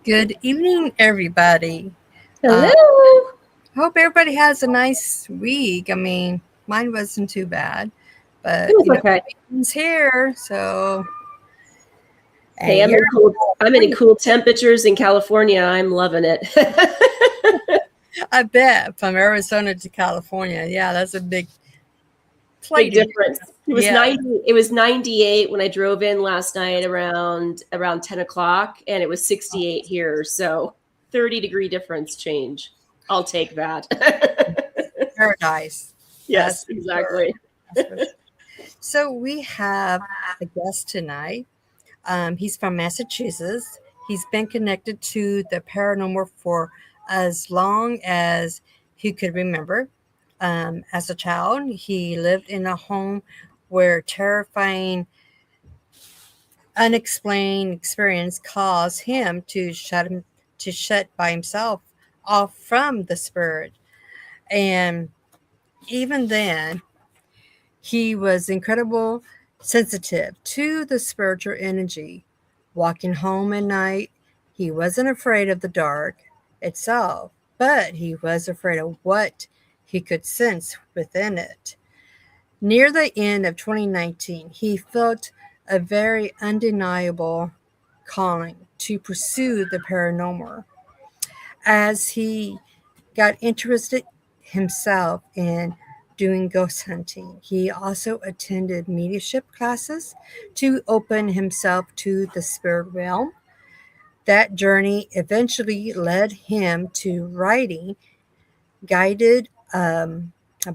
Good evening, everybody. Uh, Hello. Hope everybody has a nice week. I mean, mine wasn't too bad, It but was okay. weekend's here, so Hey, and you're I'm in free. cool temperatures in California. I'm loving it. I bet from Arizona to California, yeah, that's a big Big flight of difference. It was yeah. 98 when I drove in last night around 10 o'clock, and it was 68 here. So 30-degree difference change. I'll take that. Paradise. That's Yes, for sure. exactly. That's for sure. So we have a guest tonight. He's from Massachusetts. He's been connected to the paranormal for as long as he could remember. As a child, he lived in a home where terrifying, unexplained experience caused him to shut by himself off from the spirit. And even then, he was incredible sensitive to the spiritual energy. Walking home at night, he wasn't afraid of the dark itself, but he was afraid of what he could sense within it. Near the end of 2019, he felt a very undeniable calling to pursue the paranormal. As he got interested himself in doing ghost hunting, he also attended mediumship classes to open himself to the spirit realm. That journey eventually led him to writing, guided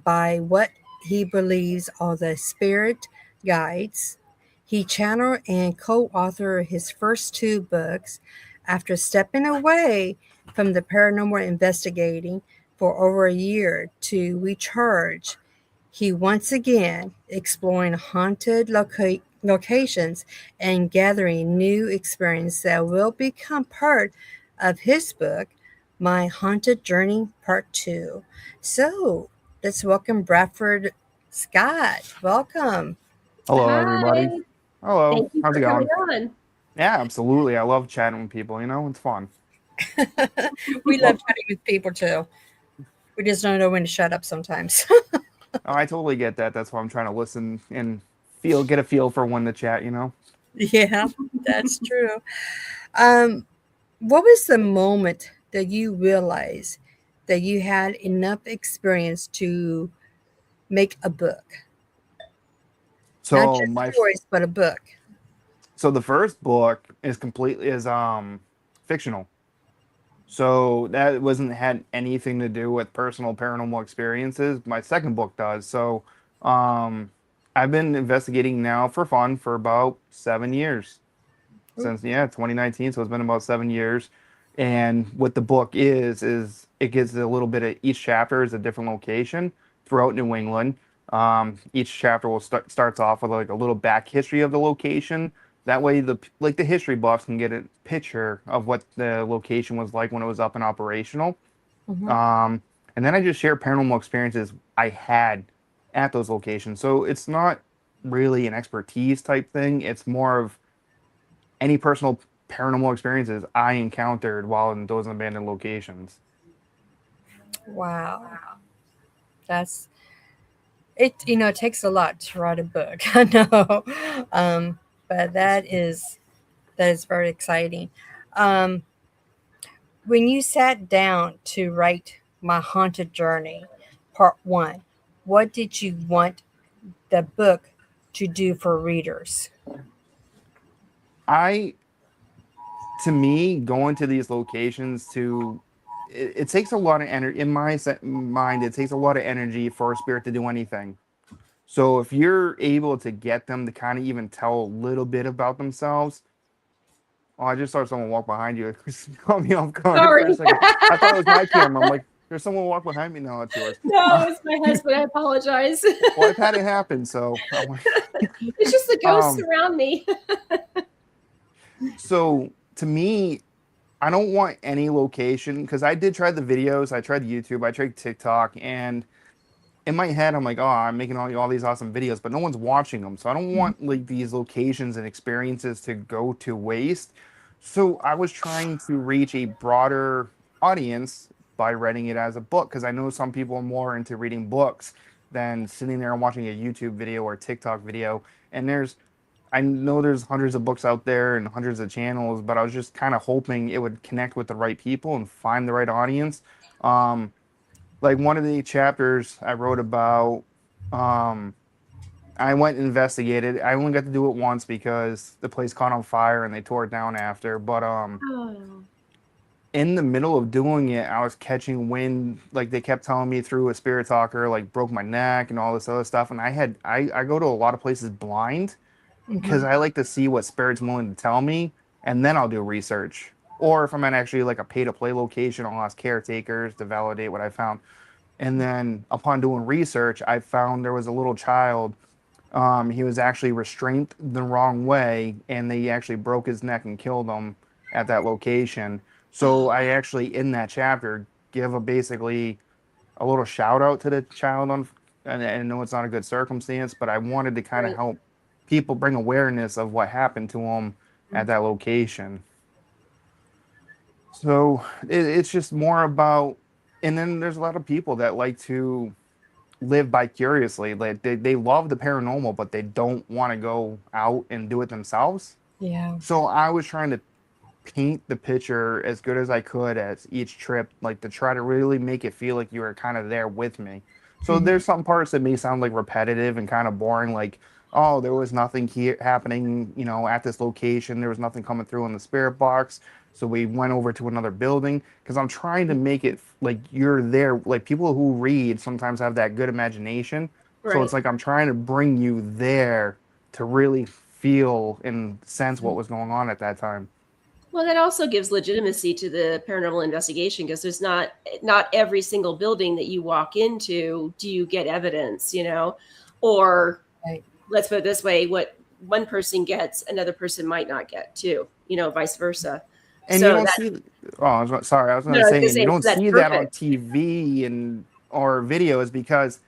by what he believes are the spirit guides. He channeled and co authored his first two books after stepping away from the paranormal investigating for over a year to recharge. He once again exploring haunted locations and gathering new experience that will become part of his book, My Haunted Journey Part 2. So let's welcome Bradford Scott. Welcome. Hello, everybody. Hi. Hello. Thank you How's for it coming going? on. Yeah, absolutely. I love chatting with people. It's fun. We love Well, chatting with people too. We just don't know when to shut up sometimes. I totally get that. That's why I'm trying to listen and get a feel for when to chat. Yeah, that's true. Um, what was the moment that you realized that you had enough experience to make a book? Not So just my stories, but a book. so the first book is fictional. So that wasn't had anything to do with personal paranormal experiences. My second book does. So um I've been investigating now for fun for about 7 years. Ooh. Since 2019, so it's been about 7 years. And what the book is it gives a little bit of each chapter is a different location throughout New England. Each chapter will starts off with like a little back history of the location. That way, the history buffs can get a picture of what the location was like when it was up and operational. Mhm. Um, and then I just share paranormal experiences I had at those locations. So it's not really an expertise type thing. It's more of any personal paranormal experiences I encountered while in those abandoned locations. Wow, that's it. It takes a lot to write a book. I know, but that is very exciting. Um, when you sat down to write My Haunted Journey, Part One, what did you want the book to do for readers? I, to me, going to these locations it takes a lot of energy in my mind. It takes a lot of energy for a spirit to do anything. So if you're able to get them to kind of even tell a little bit about themselves. Oh, I just saw someone walk behind you. It caught me off guard for a Sorry. second. I thought it was my camera. I'm like, there's someone walk behind me. No, it's yours. No, it's my husband. I apologize. Well, I've had it happen, so I'm like, It's just the ghosts um, around me. so to me, I don't want any location because I did try the videos. I tried YouTube. I tried TikTok, and in my head, I'm like, oh, I'm making all these awesome videos, but no one's watching them. So I don't want like these locations and experiences to go to waste. So I was trying to reach a broader audience by writing it as a book because I know some people are more into reading books than sitting there and watching a YouTube video or TikTok video. And I know there's hundreds of books out there and hundreds of channels, but I was just kind of hoping it would connect with the right people and find the right audience. Um, like one of the chapters I wrote about, um, I went and investigated. I only got to do it once because the place caught on fire and they tore it down after. But Oh. in the middle of doing it, I was catching wind. Like they kept telling me through a spirit talker, like broke my neck and all this other stuff. And I go to a lot of places blind because Mhm. I like to see what spirit's willing to tell me, and then I'll do research. Or if I'm at actually like a pay to play location, I'll ask caretakers to validate what I found. And then upon doing research, I found there was a little child. He was actually restrained the wrong way, and they actually broke his neck and killed him at that location. So I actually, in that chapter, give a basically a little shout out to the child on, and I know it's not a good circumstance, but I wanted to kind of Right. help people bring awareness of what happened to him at that location. So it's just more about, and then there's a lot of people that like to live vicariously. Like they love the paranormal, but they don't want to go out and do it themselves. Yeah. So I was trying to paint the picture as good as I could as each trip, like to try to really make it feel like you were kind of there with me. So Mhm. there's some parts that may sound like repetitive and kind of boring, like, oh, there was nothing here happening, at this location. There was nothing coming through in the spirit box. So we went over to another building because I'm trying to make it like you're there. Like people who read sometimes have that good imagination. So it's Right. like I'm trying to bring you there to really feel and sense what was going on at that time. Well, that also gives legitimacy to the paranormal investigation because there's not every single building that you walk into do you get evidence, or Right. let's put it this way, what one person gets, another person might not get too, vice versa. And you So don't that see, oh, sorry, I was going no, to I was say, gonna and you say, so don't that's see that on perfect. TV and or videos because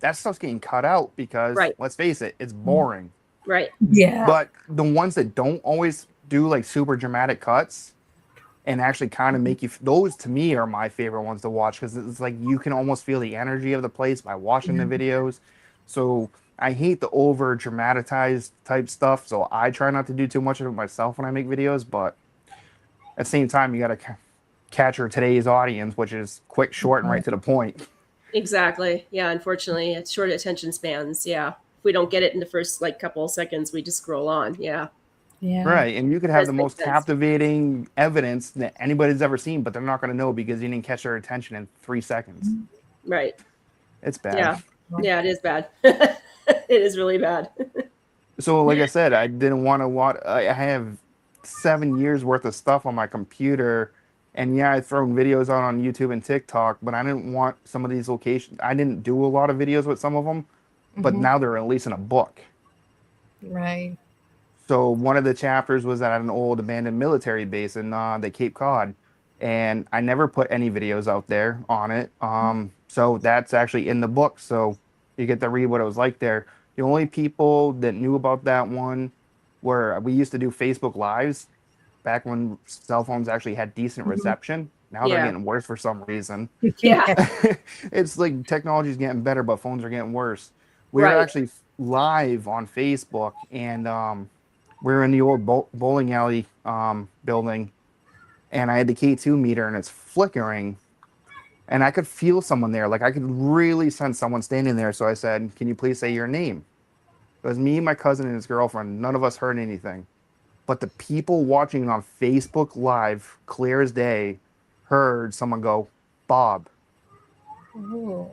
that stuff's getting cut out because Right. let's face it, it's boring. Right. Yeah. But the ones that don't always do like super dramatic cuts and actually kind of make you, those to me are my favorite ones to watch because it's like you can almost feel the energy of the place by watching the videos. So I hate the over dramatized type stuff. So I try not to do too much of it myself when I make videos, but at the same time, you got to capture today's audience, which is quick, short, and right to the point. Exactly. Yeah. Unfortunately, it's short attention spans. Yeah. If we don't get it in the first couple of seconds, we just scroll on. Yeah. Yeah. Right. And you could have Does the make most sense. captivating evidence that anybody's ever seen, but they're not going to know because you didn't catch their attention in 3 seconds. Right. It's bad. Yeah. Yeah. It is bad. It is really bad. So, like I said, I didn't want to watch. I have 7 years worth of stuff on my computer. And yeah, I've thrown videos out on YouTube and TikTok, but I didn't want some of these locations. I didn't do a lot of videos with some of them, but Mhm. now they're releasing a book. Right. So one of the chapters was at an old abandoned military base in the Cape Cod, and I never put any videos out there on it. So that's actually in the book. So you get to read what it was like there. The only people that knew about that one were we used to do Facebook Lives back when cell phones actually had decent Mhm. reception. Now they're Yeah. getting worse for some reason. Yeah. It's like technology's getting better, but phones are getting worse. We were Right. actually live on Facebook, and we were in the old bowling alley building, and I had the K2 meter, and it's flickering, and I could feel someone there. Like I could really sense someone standing there. So I said, "Can you please say your name?" It was me, my cousin, and his girlfriend. None of us heard anything, but the people watching on Facebook Live, clear as day, heard someone go, "Bob." Ooh.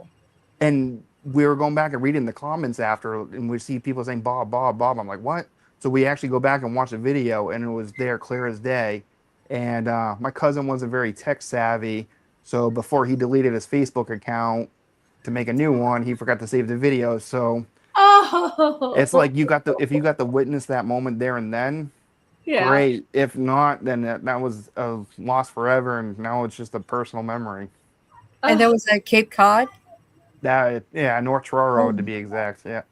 And we were going back and reading the comments after, and we see people saying Bob, Bob, Bob. I'm like, what? So we actually go back and watch the video, and it was there clear as day. And my cousin wasn't very tech savvy, so before he deleted his Facebook account to make a new one, he forgot to save the video. So it's Oh. like if you got to witness that moment there and then, Yeah. great. If not, then that was a loss forever, and now it's just a personal memory. And that was at Cape Cod? That yeah, North Truro Road to Oh. be exact. Yeah.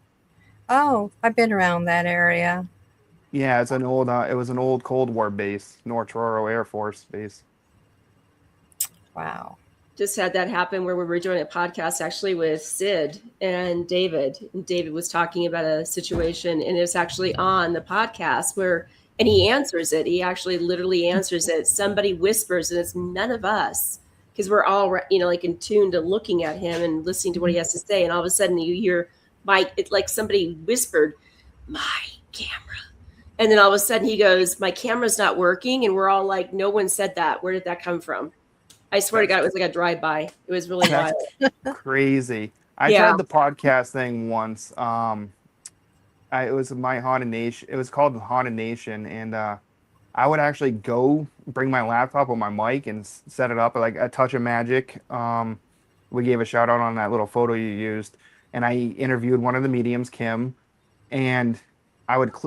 Oh, I've been around that area. Yeah, it's an old. It was an old Cold War base, North Truro Air Force Base. Wow. Just had that happen where we were doing a podcast actually with Sid and David. And David was talking about a situation, and it's actually on the podcast where, and he answers it. He actually literally answers it. Somebody whispers, and it's none of us because we're all, like in tune to looking at him and listening to what he has to say. And all of a sudden, you hear it's like somebody whispered, "My camera." And then all of a sudden, he goes, "My camera's not working," and we're all like, "No one said that. Where did that come from?" I swear to God, it was like a drive-by. It was really That's wild. crazy. I Yeah. tried the podcast thing once. It was my Haunted Nation. It was called Haunted Nation, and I would actually go bring my laptop with my mic and set it up like a touch of magic. We gave a shout out on that little photo you used, and I interviewed one of the mediums, Kim, and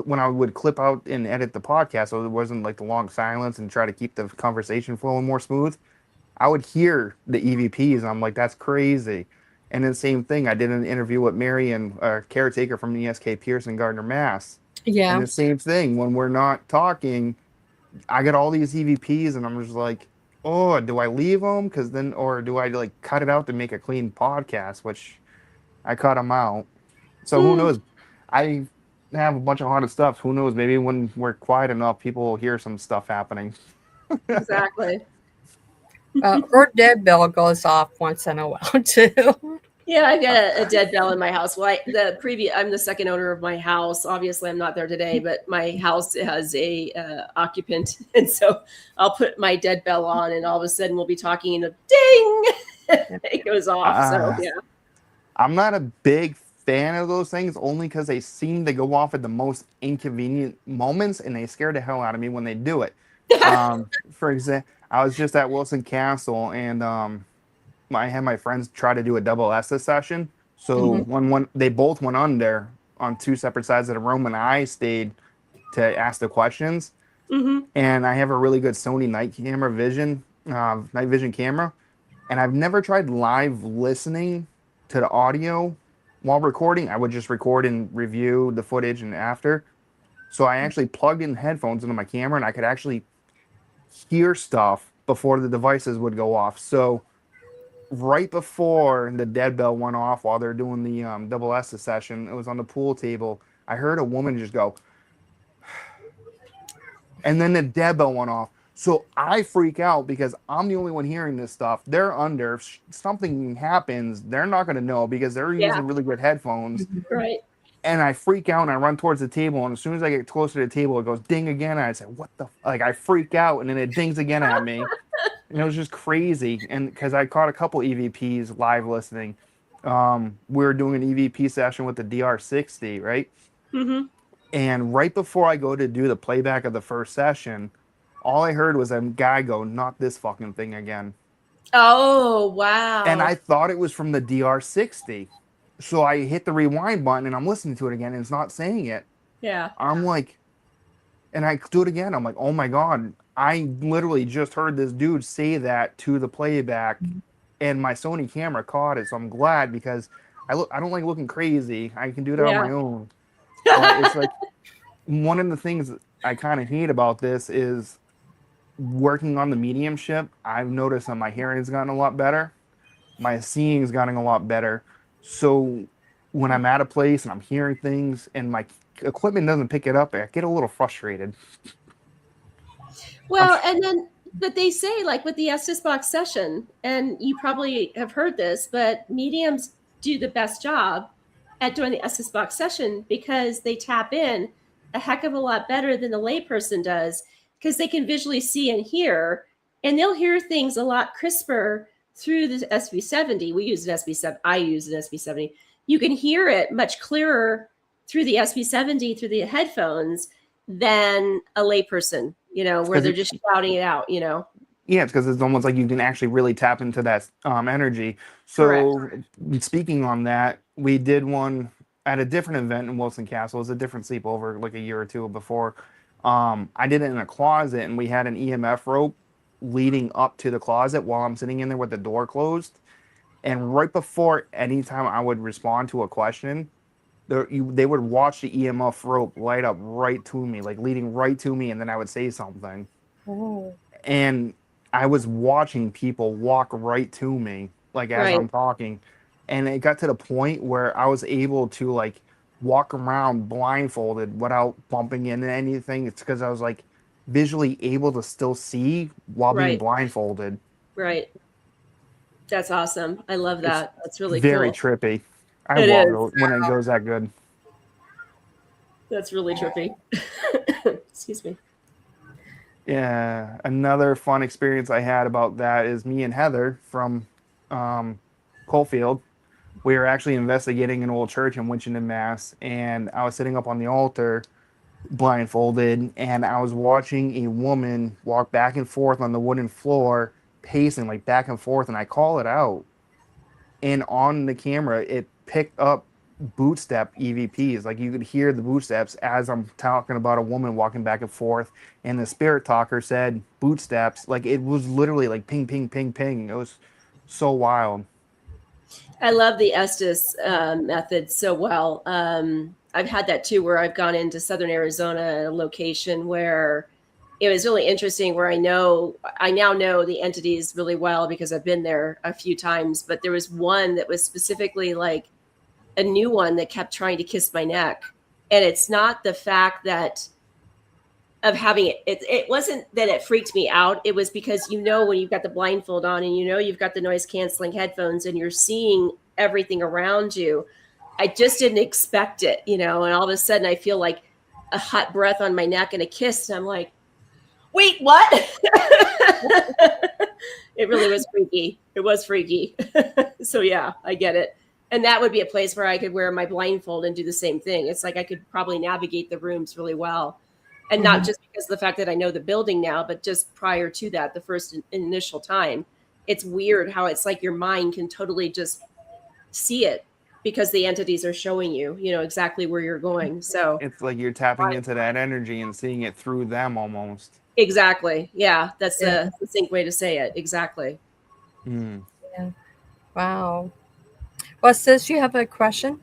when I would clip out and edit the podcast, so it wasn't like the long silence and try to keep the conversation flowing more smooth. I would hear the EVPs, and I'm like, that's crazy. And then same thing, I did an interview with Mary and caretaker from ESK Pierce in Gardner, Mass. And Yeah. the same thing, when we're not talking, I get all these EVPs, and I'm just like, oh, do I leave them? Or do I like cut it out to make a clean podcast? Which I cut them out. So who knows? I have a bunch of haunted stuff. Who knows? Maybe when we're quiet enough, people will hear some stuff happening. Exactly. Or dead bell goes off once in a while too. Yeah, I've got a dead bell in my house. Well, I'm the second owner of my house. Obviously, I'm not there today, but my house has a occupant, and so I'll put my dead bell on, and all of a sudden we'll be talking, and a ding, it goes off. So yeah, I'm not a big fan of those things only because they seem to go off at the most inconvenient moments, and they scare the hell out of me when they do it. For example, I was just at Wilson Castle, and I had my friends try to do a double Estes session. So when they both went under on two separate sides of the room, and I stayed to ask the questions. And I have a really good Sony night vision camera, and I've never tried live listening to the audio while recording. I would just record and review the footage and after. So I actually plugged in headphones into my camera, and I could actually hear stuff before the devices would go off. So right before the dead bell went off while they're doing the double S session, it was on the pool table. I heard a woman just go, and then the dead bell went off. So I freak out because I'm the only one hearing this stuff. They're under. If something happens, they're not going to know because they're using really good headphones. right. And I freak out and I run towards the table. And as soon as I get closer to the table, it goes ding again. And I say, what the? Like, I freak out, and then it dings again at me. And it was just crazy. And because I caught a couple EVPs live listening. We were doing an EVP session with the DR60, right? And right before I go to do the playback of the first session, all I heard was a guy go, "Not this fucking thing again." Oh wow! And I thought it was from the DR60. So I hit the rewind button, and I'm listening to it again, and it's not saying it. Yeah. I'm like, and I do it again. I'm like, oh my God, I literally just heard this dude say that to the playback, and my Sony camera caught it. So I'm glad, because I don't like looking crazy. I can do that on my own. But it's like one of the things that I kind of hate about this is working on the mediumship. I've noticed that my hearing's gotten a lot better. My seeing's gotten a lot better. So when I'm at a place and I'm hearing things and my equipment doesn't pick it up, I get a little frustrated. Well, but they say, like with the Estes Box session, and you probably have heard this, but mediums do the best job at doing the Estes Box session because they tap in a heck of a lot better than the layperson does, because they can visually see and hear, and they'll hear things a lot crisper through the SB70. We use an SB7. I use an SB70. You can hear it much clearer through the SB70 through the headphones than a layperson, where they're just shouting it out, Yeah, it's because it's almost like you can actually really tap into that energy. So Correct. Speaking on that, we did one at a different event in Wilson Castle. It was a different sleepover like a year or two before. I did it in a closet, and we had an EMF rope leading up to the closet while I'm sitting in there with the door closed. And right before any time I would respond to a question, They would watch the EMF rope light up right to me, like leading right to me, and then I would say something. Oh. And I was watching people walk right to me, like as Right. I'm talking. And it got to the point where I was able to like walk around blindfolded without bumping into anything. It's because I was like visually able to still see while being Right. blindfolded. Right. That's awesome. I love It's that. That's really very cool. trippy. I It love is. it when it goes that good. That's really trippy. Excuse me. Yeah, another fun experience I had about that is me and Heather from um, Coalfield. We were actually investigating an old church in Winchendon, Mass, and I was sitting up on the altar, blindfolded, and I was watching a woman walk back and forth on the wooden floor, pacing like back and forth, and I call it out. And on the camera, it picked up boot step EVPs. Like you could hear the boot steps as I'm talking about a woman walking back and forth. And the spirit talker said boot steps. Like it was literally like ping, ping, ping, ping. It was so wild. I love the Estes method so well. I've had that too, where I've gone into Southern Arizona at a location where it was really interesting. Where I now know the entities really well because I've been there a few times. But there was one that was specifically like a new one that kept trying to kiss my neck, and it's not the fact that of having it wasn't that it freaked me out. It was because when you've got the blindfold on and you've got the noise canceling headphones and you're seeing everything around you. I just didn't expect it, and all of a sudden I feel like a hot breath on my neck and a kiss, and I'm like, wait, what? It really was freaky. It was freaky. So yeah, I get it. And that would be a place where I could wear my blindfold and do the same thing. It's like I could probably navigate the rooms really well. And not just because of the fact that I know the building now, but just prior to that, the first initial time, it's weird how it's like your mind can totally just see it because the entities are showing you, exactly where you're going. So It's like you're tapping into that energy and seeing it through them almost. exactly. Yeah. That's Yeah. the succinct way to say it. Exactly. Mm. Yeah. Wow. Well, sis, you have a question?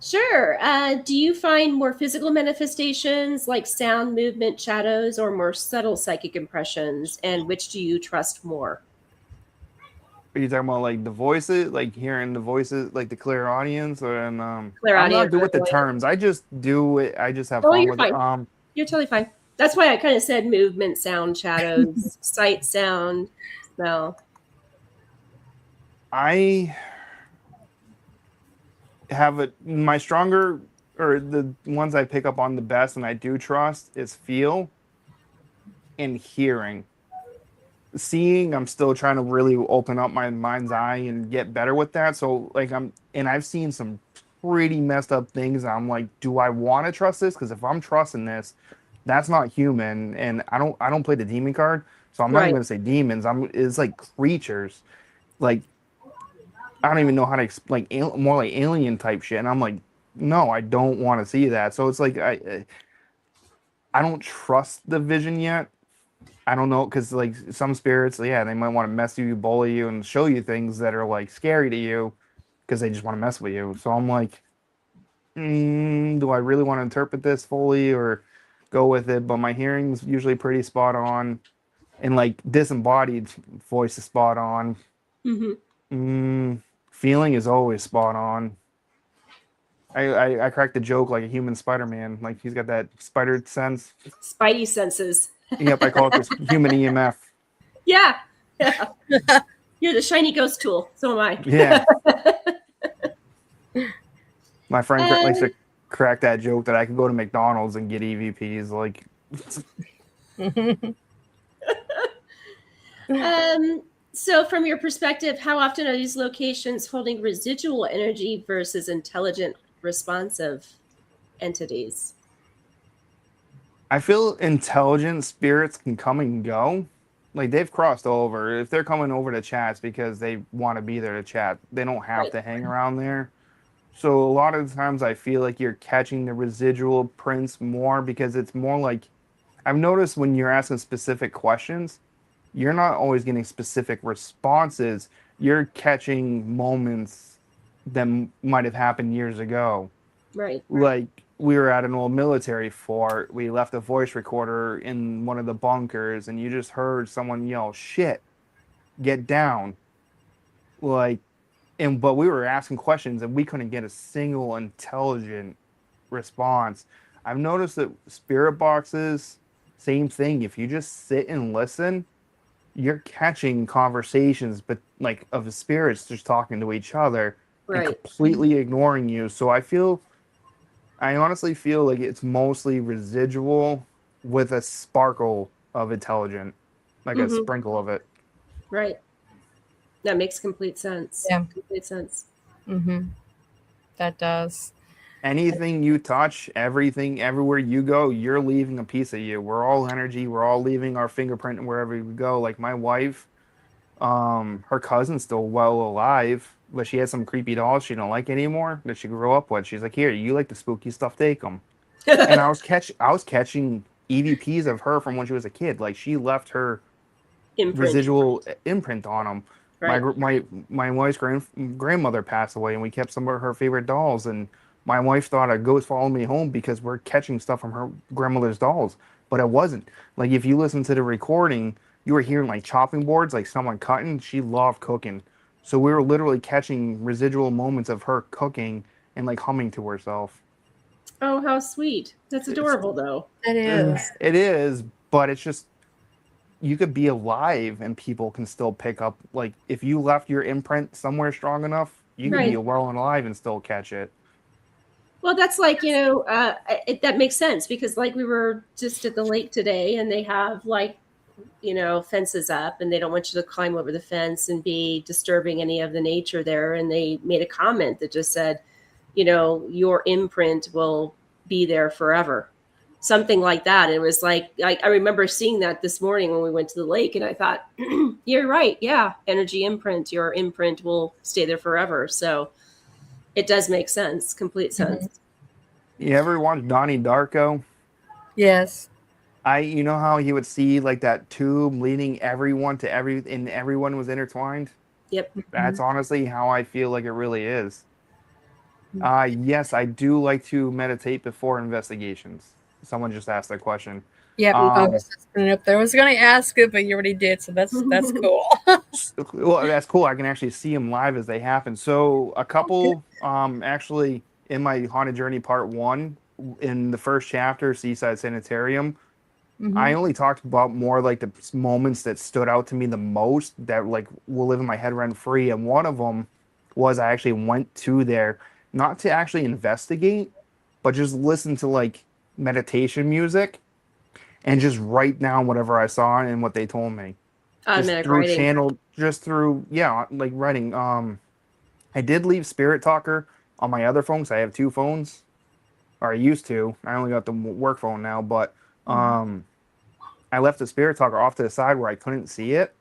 Sure. Do you find more physical manifestations like sound, movement, shadows, or more subtle psychic impressions? And which do you trust more? Are you talking about like the voices, like hearing the voices, like the clear audience, or and I'm not Clairaudience good or with the voyance? terms. I just do it. I just have Oh, fun you're with it. fine. You're totally fine. That's why I kind of said movement, sound, shadows, sight, sound, smell. I have it. My stronger or the ones I pick up on the best, and I do trust is feel and hearing. Seeing, I'm still trying to really open up my mind's eye and get better with that. So like I've seen some pretty messed up things. I'm like, do I want to trust this? Because if I'm trusting this, that's not human, and I don't play the demon card, so I'm not even Right. gonna say demons. It's like creatures, like I don't even know how to explain, more like alien type shit. And I'm like, no, I don't want to see that. So it's like I don't trust the vision yet. I don't know, because like some spirits, yeah, they might want to mess you, bully you, and show you things that are like scary to you because they just want to mess with you. So I'm like, do I really want to interpret this fully or go with it? But my hearing's usually pretty spot on, and like disembodied voice is spot on. Hmm. Feeling is always spot on. I cracked the joke like a human Spider-Man, like he's got that spider sense. Spidey senses. Yep, I call it this human EMF. Yeah. Yeah. You're the shiny ghost tool. So am I. Yeah. My friend likes Um, to crack that joke that I could go to McDonald's and get EVPs. Like, so, from your perspective, how often are these locations holding residual energy versus intelligent, responsive entities? I feel intelligent spirits can come and go. Like they've crossed over. If they're coming over to chats because they want to be there to chat, they don't have Right. to hang around there. So a lot of the times I feel like you're catching the residual prints more because it's more like I've noticed when you're asking specific questions, you're not always getting specific responses. You're catching moments that might have happened years ago. Right. Like we were at an old military fort. We left a voice recorder in one of the bunkers, and you just heard someone yell, "Shit, get down!" Like, and but we were asking questions, and we couldn't get a single intelligent response. I've noticed that spirit boxes, same thing. If you just sit and listen, you're catching conversations, but like of the spirits just talking to each other and Right. completely ignoring you. So I honestly feel like it's mostly residual with a sparkle of intelligent, like a Hmm. sprinkle of it. Right. That makes complete sense. Yeah. Complete sense. Mm-hmm. That does. Anything you touch, everything, everywhere you go, you're leaving a piece of you. We're all energy. We're all leaving our fingerprint wherever we go. Like my wife, her cousin's still well alive, but she has some creepy dolls she don't like anymore that she grew up with. She's like, "Here, you like the spooky stuff? Take them." And I was catching EVPs of her from when she was a kid. Like she left her Imprint. residual imprint on them. Right. My wife's grandmother passed away, and we kept some of her favorite dolls. And my wife thought a ghost followed me home because we're catching stuff from her grandmother's dolls, but it wasn't. Like if you listen to the recording, you were hearing like chopping boards, like someone cutting. She loved cooking, so we were literally catching residual moments of her cooking and like humming to herself. Oh, how sweet. That's It's adorable, though. It is. it is, but it's just you could be alive and people can still pick up. Like if you left your imprint somewhere strong enough, you could be Right. well and alive and still catch it. Well, that's like, that makes sense because, like, we were just at the lake today and they have, like, fences up and they don't want you to climb over the fence and be disturbing any of the nature there. And they made a comment that just said, your imprint will be there forever. Something like that. It was like, I remember seeing that this morning when we went to the lake and I thought, you're right. Yeah. Energy imprint, your imprint will stay there forever. So it does make sense. Complete sense. You ever watch Donnie Darko? Yes. You know how he would see like that tube leading everyone to and everyone was intertwined? Yep. That's honestly how I feel like it really is. Yes, I do like to meditate before investigations. Someone just asked that question. Yep. I Um, was just putting it up there. I was going to ask it, but you already did, so that's cool. well, that's cool. I can actually see them live as they happen. So a Okay. couple, actually in my haunted journey part one, in the first chapter, Seaside Sanitarium, I Mm-hmm. only talked about more like the moments that stood out to me the most that like will live in my head rent free. And one of them was I actually went to there not to actually investigate, but just listen to like meditation music and just write down whatever I saw and what they told me. Just Automatic through writing. channel, just through, yeah, like writing. I did leave Spirit Talker on my other phone because I have two phones, or I used to. I only got the work phone now, but um, I left the Spirit Talker off to the side where I couldn't see it,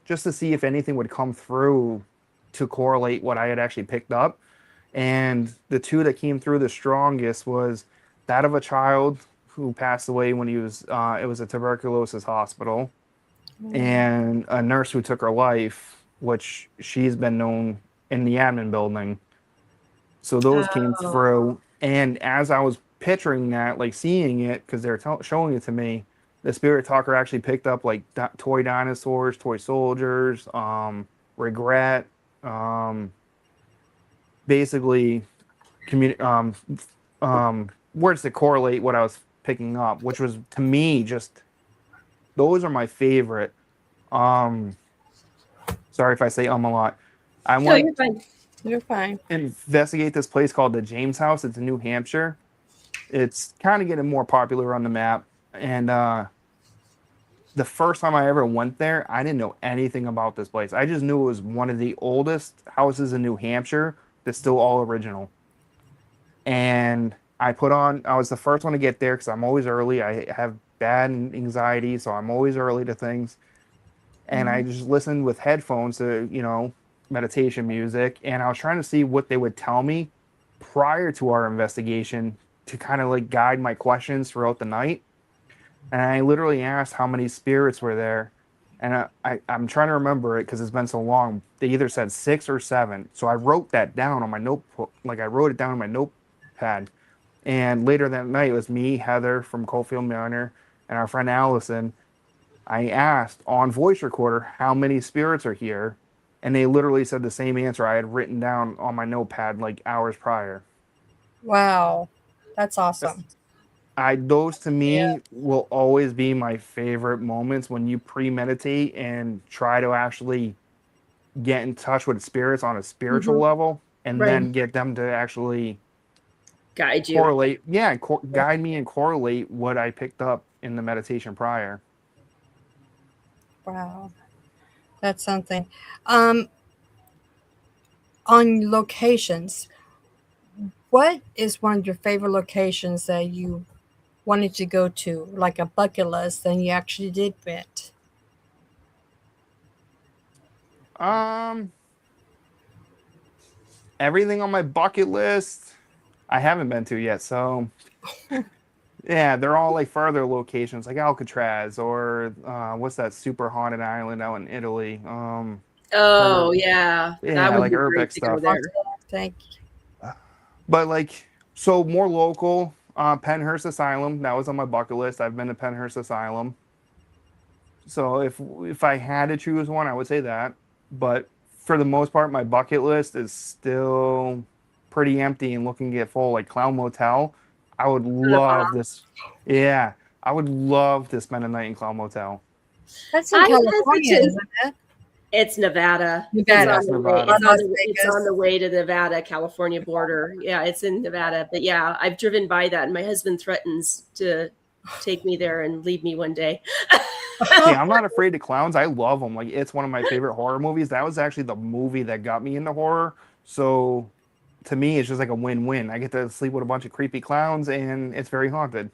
just to see if anything would come through to correlate what I had actually picked up. And the two that came through the strongest was that of a child who passed away when he was it was a tuberculosis hospital, and a nurse who took her life, which she's been known in the admin building. So those came Oh, through, and as I was picturing that, like seeing it, because they're showing it to me, the spirit talker actually picked up like toy dinosaurs, toy soldiers, regret, um, basically, words that correlate what I was picking up, which was to me just those are my favorite. Um, Sorry if I say a lot. I no, went you're fine. You're fine. investigate this place called the James House. It's in New Hampshire. It's kind of getting more popular on the map. And the first time I ever went there, I didn't know anything about this place. I just knew it was one of the oldest houses in New Hampshire that's still all original. And I was the first one to get there because I'm always early. I have bad anxiety, so I'm always early to things. And I Mhm. just listened with headphones to, meditation music. And I was trying to see what they would tell me prior to our investigation to kind of like guide my questions throughout the night. And I literally asked how many spirits were there. And I'm trying to remember it because it's been so long. They either said six or seven. So I wrote that down on my notebook. Like I wrote it down on my notepad. And later that night, it was me, Heather from Coalfield Manor, and our friend Allison. I asked on voice recorder how many spirits are here, and they literally said the same answer I had written down on my notepad like hours prior. Wow. That's That's, awesome. those to Yeah. me will always be my favorite moments when you premeditate and try to actually get in touch with spirits on a spiritual Mhm. level, and Right. then get them to actually Guide you. correlate, yeah, guide me and correlate what I picked up in the meditation prior. Wow. That's something. Um, on locations, what is one of your favorite locations that you wanted to go to, like a bucket list, and you actually did it? Um, Everything on my bucket list I haven't been to yet, so yeah, they're all like further locations, like Alcatraz or what's that super haunted island out in Italy? Oh Further, yeah, that yeah, would like be great Urbex to go stuff. there. Thank But like, so more local, Penhurst Asylum, that was on my bucket list. I've been to Penhurst Asylum. So if I had to choose one, I would say that. But for the most part, my bucket list is still pretty empty and looking to get full. Like Clown Motel, I would To Nepal. love this. Yeah, I would love to spend a night in Clown Motel. That's in I'm California, hesitant. isn't it? It's Nevada. It's Nevada Yeah, on it's the way. or Nevada. Las It's on Vegas. the way to the Nevada California border. Yeah, it's in Nevada. But yeah, I've driven by that, and my husband threatens to take me there and leave me one day. See, I'm not afraid of clowns. I love them. Like it's one of my favorite horror movies. That was actually the movie that got me into horror. So to me, it's just like a win-win. I get to sleep with a bunch of creepy clowns, and it's very haunted.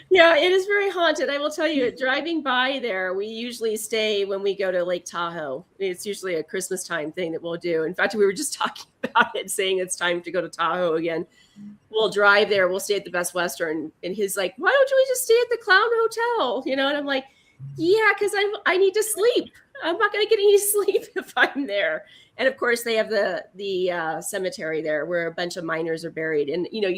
Yeah, it is very haunted. I will tell you, driving by there, we usually stay when we go to Lake Tahoe. It's usually a Christmas time thing that we'll do. In fact, we were just talking about it, saying it's time to go to Tahoe again. We'll drive there. We'll stay at the Best Western, and he's like, "Why don't we just stay at the Clown Hotel?" You know, and I'm like, "Yeah, because I need to sleep. I'm not going to get any sleep if I'm there." And of course, they have the cemetery there where a bunch of miners are buried. And you know,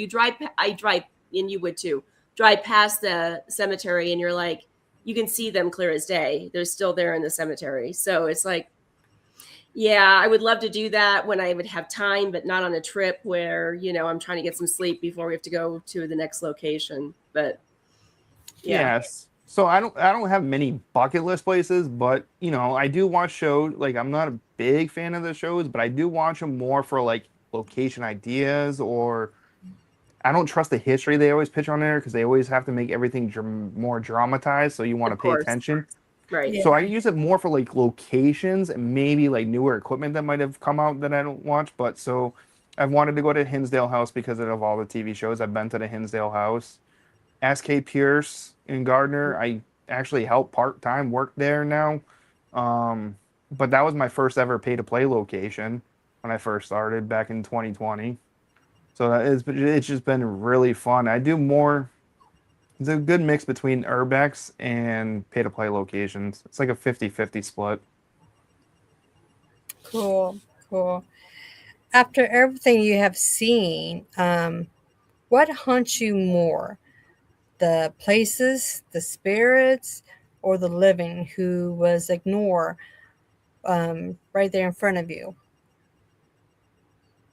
I drive, and you would too. Drive past the cemetery, and you're like, you can see them clear as day. They're still there in the cemetery. So it's like, yeah, I would love to do that when I would have time, but not on a trip where, you know, I'm trying to get some sleep before we have to go to the next location. But yeah, Yes. So I don't have many bucket list places, but I do watch shows. Like I'm not a big fan of the shows, but I do watch them more for like location ideas, or I don't trust the history they always pitch on there because they always have to make everything more dramatized, so you want to of pay course. attention. Right. Yeah. So I use it more for like locations and maybe like newer equipment that might have come out that I don't watch. But so I've wanted to go to Hinsdale House because of all the TV shows. I've been to the Hinsdale House. SK Pierce in Gardner. I actually help part time work there now. But that was my first ever pay to play location when I first started back in 2020. So it's just been really fun. I do more. It's a good mix between urbex and pay to play locations. It's like a 50-50 split. Cool. Cool. After everything you have seen, what haunts you more? The places, the spirits, or the living who was ignored right there in front of you?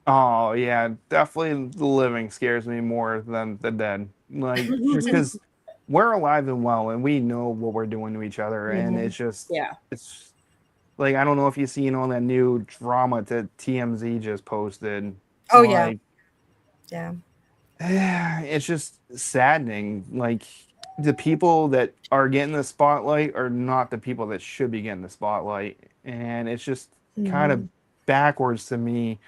Oh yeah, definitely the living scares me more than the dead. Like just because we're alive and well and we know what we're doing to each other, and Hmm. Yeah. it's like I don't know if you've seen all that new drama that TMZ just posted. Oh, yeah. Like Yeah. it's just saddening. Like the people that are getting the spotlight are not the people that should be getting the spotlight, and it's just kind of Hmm. backwards to me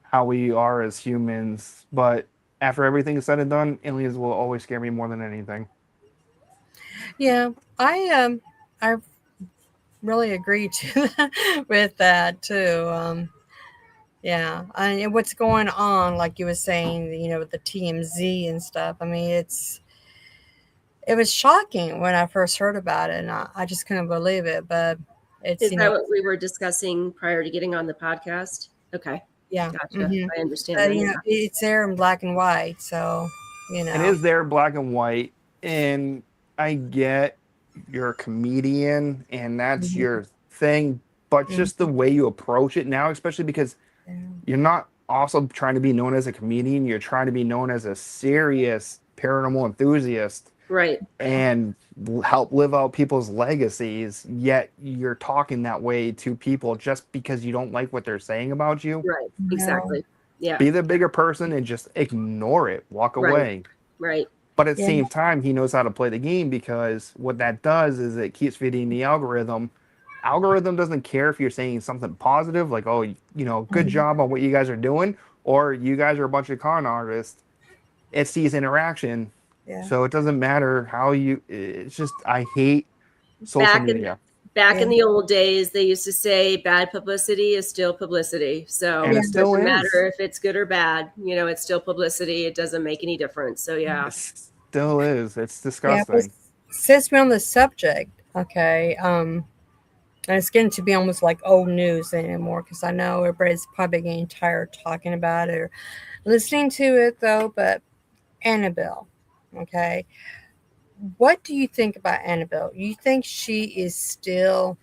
how we are as humans. But after everything is said and done, aliens will always scare me more than anything. Yeah. I really agree to with that too. Yeah, and what's going on, like you were saying, with the TMZ and stuff. I mean, it was shocking when I first heard about it, and I just couldn't believe it. But it's Is that what we were discussing prior to getting on the podcast? Okay. yeah, Gotcha. hmm I understand then. Yeah. it's there in black and white. So you And know. is there black and white? And I get you're a comedian and that's Mhm. your thing, but just the Mhm. way you approach it now, especially because Yeah. you're not also trying to be known as a comedian, you're trying to be known as a serious paranormal enthusiast Right. and help live out people's legacies, yet you're talking that way to people just because you don't like what they're saying about you. Right. No. Exactly. Yeah. Be the bigger person and just ignore it, walk Right. away. Right. But at the Yeah. same time, he knows how to play the game because what that does is it keeps feeding the algorithm. Algorithm doesn't care if you're saying something positive, like, oh, good Mhm. job on what you guys are doing, or you guys are a bunch of con artists. It sees interaction. Yeah. So it doesn't matter how it's just, I hate social Back in media. back Yeah. in the old days, they used to say bad publicity is still publicity. And So Yeah. it it still doesn't is. matter if it's good or bad. It's still publicity. It doesn't make any difference. So yeah. It still is. It's Yeah. But disgusting. since we're on the subject, okay, and it's getting to be almost like old news anymore because I know everybody's probably getting tired talking about it or listening to it though. But Annabelle, okay, what do you think about Annabelle? You think she is still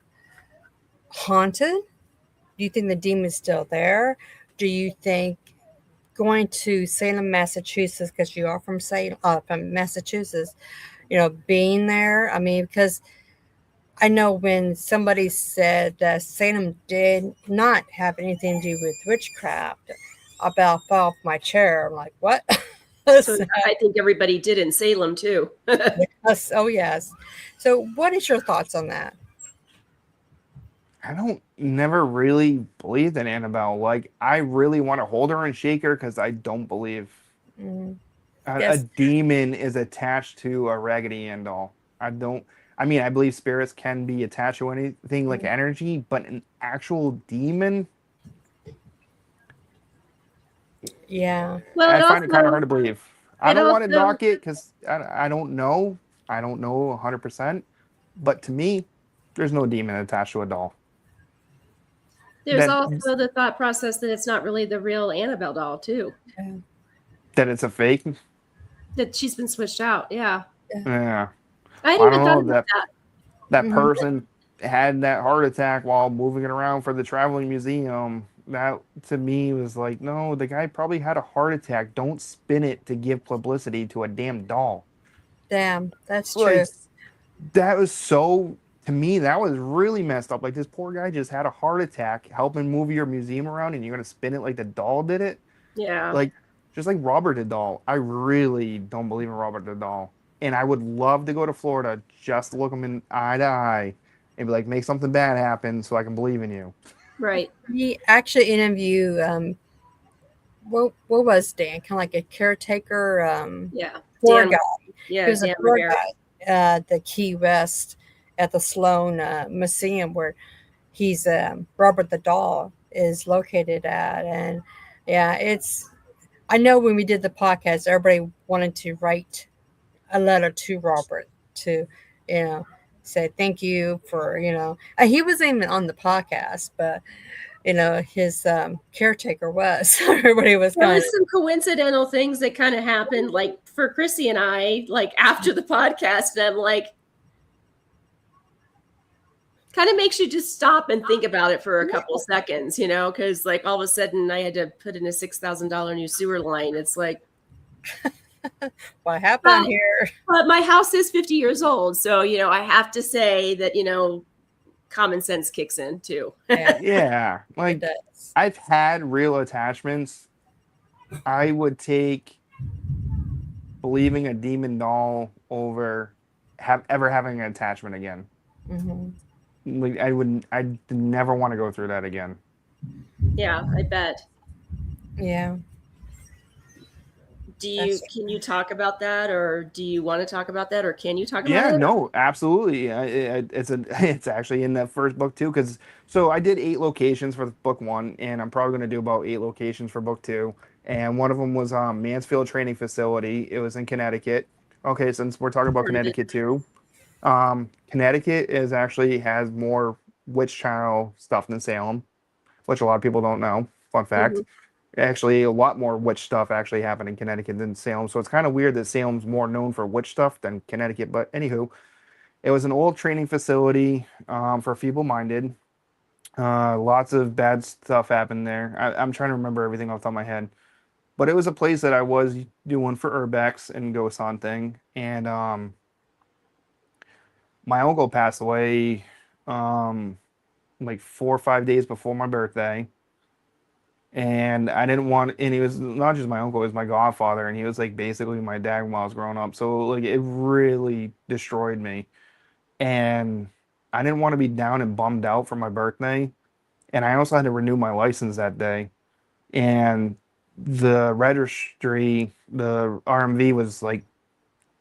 haunted? Do you think the demon's still there? Do you think going to Salem, Massachusetts, because you are from Massachusetts, being there? I mean, because I know when somebody said that Salem did not have anything to do with witchcraft, I about fell off my chair. I'm like, what? So So, I think everybody did in Salem too. yes, oh yes. So, what is your thoughts on that? I don't never really believed in Annabelle. Like, I really want to hold her and shake her because I don't believe Mm, a yes, demon is attached to a Raggedy Ann doll. I don't. I mean, I believe spirits can be attached to anything like mm, energy, but an actual demon, yeah, Well, I find it kind of hard to believe. I it don't want to also knock it because I don't know. I don't know 100%. But to me, there's no demon attached to a doll. there's That also the thought process that it's not really the real Annabelle doll too. yeah, that it's a fake. That she's been switched out. Yeah. yeah. Yeah, I hadn't I even don't thought know about that that. that Mhm. person had that heart attack while moving it around for the traveling museum. That to me was like, no, the guy probably had a heart attack. Don't spin it to give publicity to a damn doll. Damn, that's true. Like that was so to me that was really messed up. Like this poor guy just had a heart attack helping move your museum around, and you're gonna spin it like the doll did it. Yeah. Like just like Robert the doll. I really don't believe in Robert the doll. And I would love to go to Florida just to look him in eye to eye and be like, make something bad happen so I can believe in you. Right. We actually interview what was Dan? Kind of like a caretaker Yeah. tour guide. He Yeah, was a Dan tour McGarrett. guide at the Key West at the Sloan Museum where he's Robert the Doll is located at, and yeah, it's. I know when we did the podcast, everybody wanted to write a letter to Robert to, you know, say thank you for, he wasn't even on the podcast, but his caretaker was. Everybody was There kind of was some coincidental things that kind of happened, like for Chrissy and I, like after the podcast, and I'm like, kind of makes you just stop and think about it for a couple seconds, because like all of a sudden I had to put in a $6,000 new sewer line. It's like, what happened well, here. but my house is 50 years old, so I have to say that common sense kicks in too. Yeah, Yeah. it Like does. I've had real attachments. I would take believing a demon doll over ever having an attachment again. Hmm. Like I'd never want to go through that again. Yeah, I bet. Yeah, that's Can you talk about that, or do you want to talk about that, or can you talk about Yeah, it? no, absolutely. It's actually in that first book too, because so I did 8 locations for book one, and I'm probably going to do about 8 locations for book two. And one of them was Mansfield Training Facility. It was in Connecticut. Okay, since we're talking about Heard of it. Connecticut too, Connecticut is actually has more witch trial stuff than Salem, which a lot of people don't know. Fun fact. Mhm. Actually, a lot more witch stuff actually happened in Connecticut than Salem. So it's kind of weird that Salem's more known for witch stuff than Connecticut. But anywho, it was an old training facility for feeble-minded. Lots of bad stuff happened there. I'm trying to remember everything off the top of my head. But it was a place that I was doing for urbex and ghost hunting. And my uncle passed away like 4 or 5 days before my birthday. And I didn't want, and he was not just my uncle, he was my godfather, and he was like basically my dad when I was growing up. So like it really destroyed me. And I didn't want to be down and bummed out for my birthday. And I also had to renew my license that day. And the registry, the RMV was like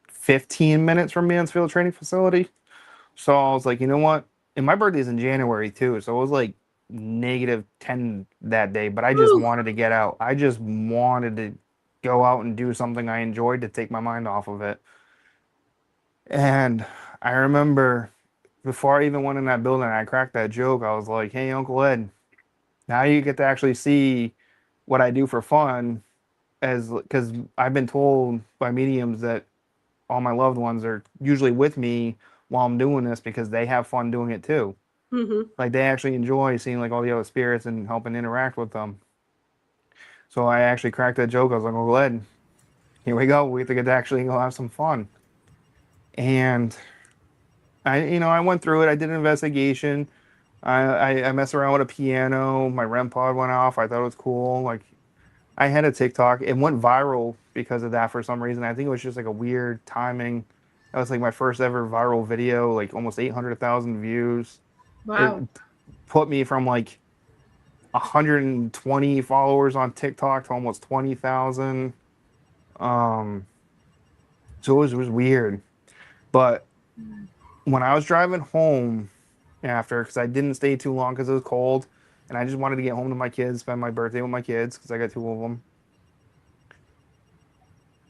15 minutes from Mansfield Training Facility. So I was like, you know what? And my birthday's in January too. So it was like -10 that day, but I just Woo. wanted to get out. I just wanted to go out and do something I enjoyed to take my mind off of it. And I remember before I even went in that building, I cracked that joke. I was like, hey, Uncle Ed, now you get to actually see what I do for fun, as because I've been told by mediums that all my loved ones are usually with me while I'm doing this because they have fun doing it too. Mm-hmm. Like they actually enjoy seeing like all the other spirits and helping interact with them. So I actually cracked that joke. I was like, "Oh, Ed, here we go. We have to get to actually go have some fun." And I went through it. I did an investigation. I messed around with a piano. My REM pod went off. I thought it was cool. Like I had a TikTok. It went viral because of that for some reason. I think it was just like a weird timing. That was like my first ever viral video, like almost 800,000 views. It Wow. put me from like 120 followers on TikTok to almost 20,000. Um, so it was weird. But when I was driving home after, because I didn't stay too long because it was cold, and I just wanted to get home to my kids, spend my birthday with my kids because I got two of them.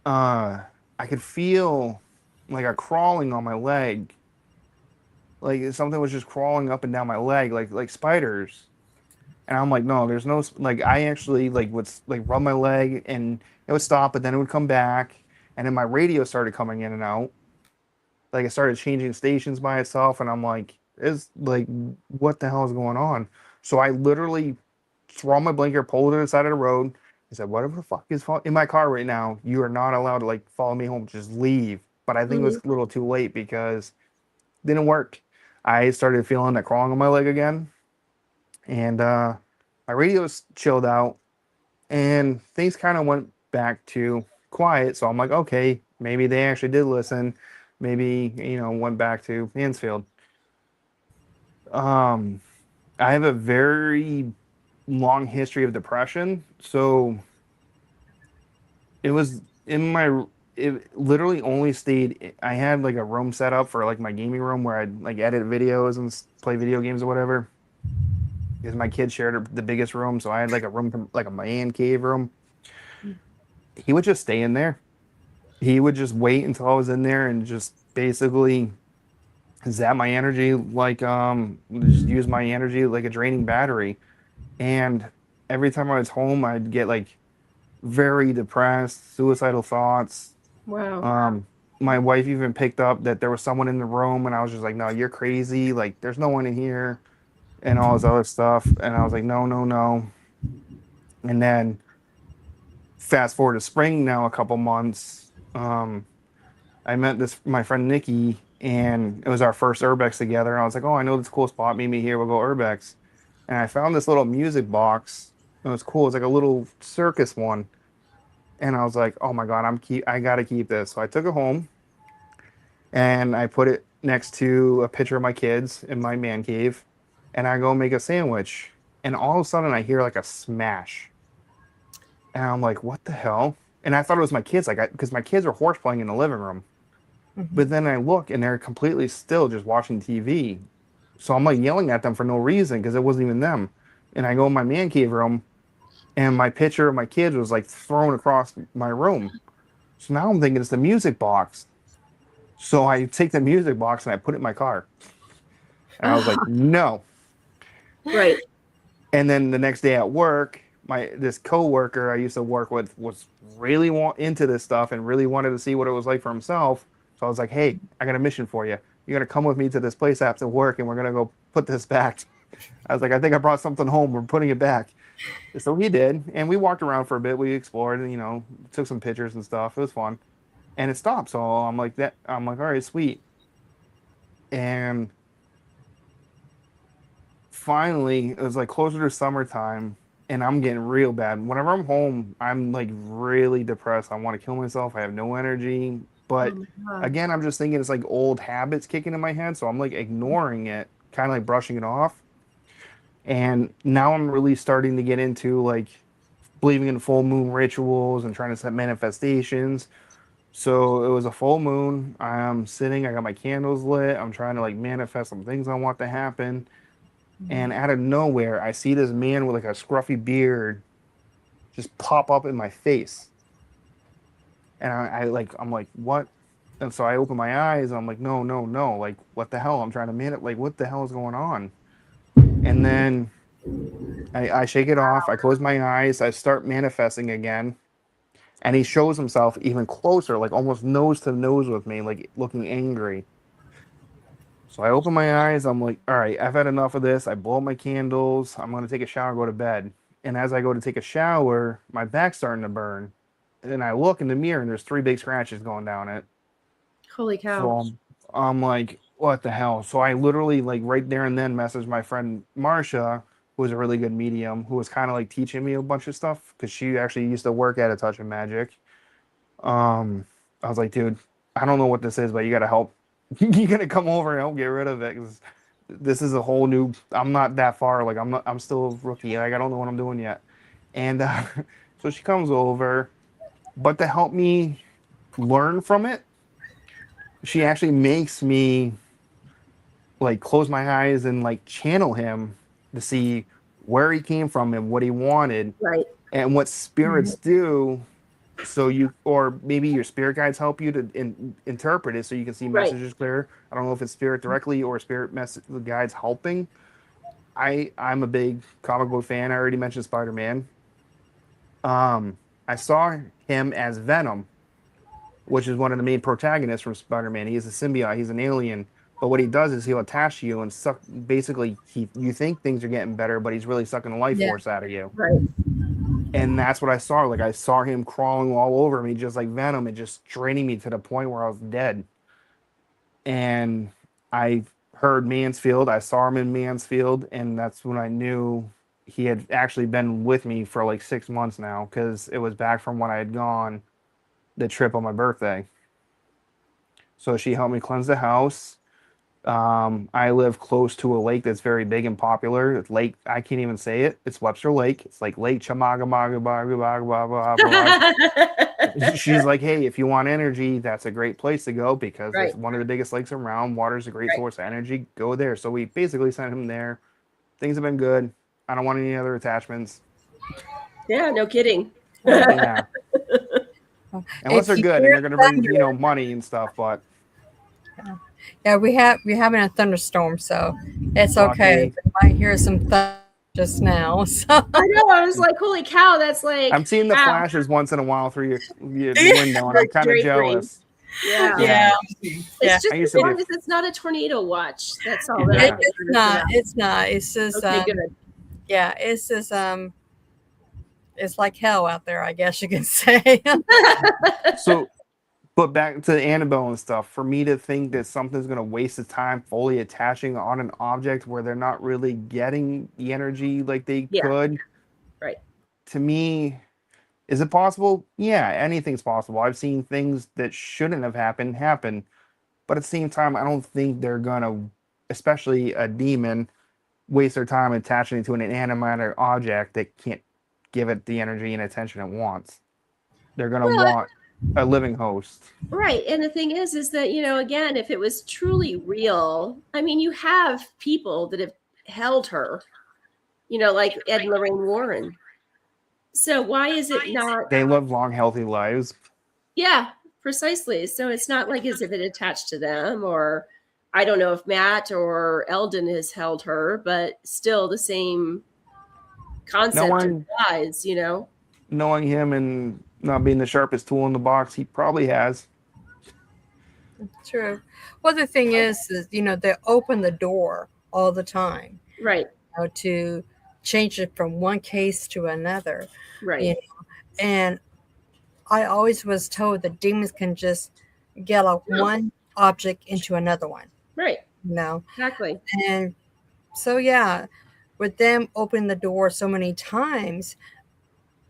I could feel like a crawling on my leg, like something was just crawling up and down my leg, like spiders. And I'm like, no, there's no like. I actually like would like rub my leg and it would stop, but then it would come back, and then my radio started coming in and out. Like it started changing stations by itself, and I'm like, is like, what the hell is going on? So I literally throw my blinker, pulled it to the side of the road. I said, whatever the fuck is in my car right now, you are not allowed to like follow me home. Just leave. But I think it was Mm-hmm. a little too late because it didn't work. I started feeling that crawling on my leg again, and my radio's chilled out, and things kind of went back to quiet. So I'm like, okay, maybe they actually did listen. Maybe went back to Mansfield. Um, I have a very long history of depression, so it was in my. It literally only stayed. I had like a room set up for like my gaming room where I'd like edit videos and play video games or whatever. Because my kids shared the biggest room, so I had like a room, like a man cave room. He would just stay in there. He would just wait until I was in there and just basically zap my energy, like just use my energy like a draining battery. And every time I was home, I'd get like very depressed, suicidal thoughts. Wow. Um, my wife even picked up that there was someone in the room, and I was just like, "No, you're crazy! Like, there's no one in here," and all this other stuff. And I was like, "No, no, no." And then fast forward to spring now, a couple months. I met this my friend Nikki, and it was our first urbex together. And I was like, "Oh, I know this cool spot. Meet me here. We'll go urbex." And I found this little music box. It was cool. It's like a little circus one. And I was like, "Oh my god, I gotta keep this." So I took it home and I put it next to a picture of my kids in my man cave, and I go make a sandwich. And all of a sudden, I hear like a smash, and I'm like, "What the hell?" And I thought it was my kids, like, because my kids were horse playing in the living room. Mhm. But then I look, and they're completely still, just watching TV. So I'm like yelling at them for no reason because it wasn't even them. And I go in my man cave room, and my picture of my kids was like thrown across my room. So now I'm thinking it's the music box. So I take the music box and I put it in my car. And I was like, no. Right. And then the next day at work, this coworker I used to work with was really into this stuff and really wanted to see what it was like for himself. So I was like, hey, I got a mission for you. You're gonna come with me to this place after work, and we're gonna go put this back. I was like, I think I brought something home. We're putting it back. So he did, and we walked around for a bit. We explored, and took some pictures and stuff. It was fun, and it stopped. So I'm like, all right, sweet. And finally, it was like closer to summertime, and I'm getting real bad. Whenever I'm home, I'm like really depressed. I want to kill myself. I have no energy. Oh But my God. again, I'm just thinking it's like old habits kicking in my head. So I'm like ignoring it, kind of like brushing it off. And now I'm really starting to get into like believing in full moon rituals and trying to set manifestations. So it was a full moon. I'm sitting, I got my candles lit. I'm trying to like manifest some things I want to happen. Mhm. And out of nowhere, I see this man with like a scruffy beard just pop up in my face. And I'm like, what? And so I open my eyes. I'm like, no, no, no. Like, what the hell? I'm trying to like, what the hell is going on? And then I shake it off. I close my eyes. I start manifesting again. And he shows himself even closer, like almost nose to nose with me, like looking angry. So I open my eyes. I'm like, all right, I've had enough of this. I blow out my candles. I'm going to take a shower, go to bed. And as I go to take a shower, my back's starting to burn. And I look in the mirror and there's 3 big scratches going down it. Holy So cow. I'm like, what the hell? So I literally, like, right there and then messaged my friend Marcia, who was a really good medium, who was kind of like teaching me a bunch of stuff because she actually used to work at A Touch of Magic. I was like, dude, I don't know what this is, but you got to help. You got to come over and help get rid of it because this is a whole new. I'm not that far. Like, I'm still a rookie. Like, I don't know what I'm doing yet. And so she comes over, but to help me learn from it, she actually makes me like close my eyes and like channel him to see where he came from and what he wanted Right. and what spirits Mhm. do. So you, or maybe your spirit guides help you to interpret it so you can see Right. messages clear. I don't know if it's spirit directly or spirit message guides helping. I'm a big comic book fan. I already mentioned Spider-Man. I saw him as Venom, which is one of the main protagonists from Spider-Man. He is a symbiote. He's an alien. But what he does is he'll attach to you and suck. Basically, you think things are getting better, but he's really sucking the life Yeah. force out of you. Right. And that's what I saw. Like I saw him crawling all over me, just like Venom, and just draining me to the point where I was dead. And I heard Mansfield. I saw him in Mansfield, and that's when I knew he had actually been with me for like 6 months now, because it was back from when I had gone the trip on my birthday. So she helped me cleanse the house. I live close to a lake that's very big and popular. It's Lake, I can't even say it. It's Webster Lake. It's like Lake Chamaga. She's like, hey, if you want energy, that's a great place to go because Right. it's one of the biggest lakes around. Water's a great Right. source of energy. Go there. So we basically sent him there. Things have been good. I don't want any other attachments. Yeah, no kidding. Yeah, unless If they're you good and hear they're gonna bring thunder, money and stuff. But yeah, we're having a thunderstorm, so it's okay. lucky, We might hear some thunder just now. So I know. I was like, holy cow, that's like, I'm seeing the wow, flashes once in a while through the window, and I'm the kind of drapery. jealous. Yeah. yeah, Yeah, yeah. It's just I as used to be. long as it's not a tornado watch. That's all that I It, Yeah. get it's nervous not. about. It's not. It's just Okay, good. yeah. It's just it's like hell out there, I guess you can say. So, but back to Annabelle and stuff. For me to think that something's gonna waste the time fully attaching on an object where they're not really getting the energy like they Yeah, could, right. to me, is it possible? Yeah, anything's possible. I've seen things that shouldn't have happened happen, but at the same time, I don't think they're gonna, especially a demon, waste their time attaching it to an inanimate object that can't give it the energy and attention it wants. They're gonna Well, want a living host. right. And the thing is that, again, if it was truly real, I mean, you have people that have held her, like Ed and Lorraine Warren. So why is it not? They live long, healthy lives. Yeah, precisely. So it's not like as if it attached to them, or I don't know if Matt or Eldon has held her, but still the same concept knowing applies, you know? knowing him and not being the sharpest tool in the box, he probably has. True. Well, the thing is, they open the door all the time, Right, to change it from one case to another. right. You know, and I always was told that demons can just get like No, one object into another one. right, You know, exactly. and so yeah, with them opening the door so many times,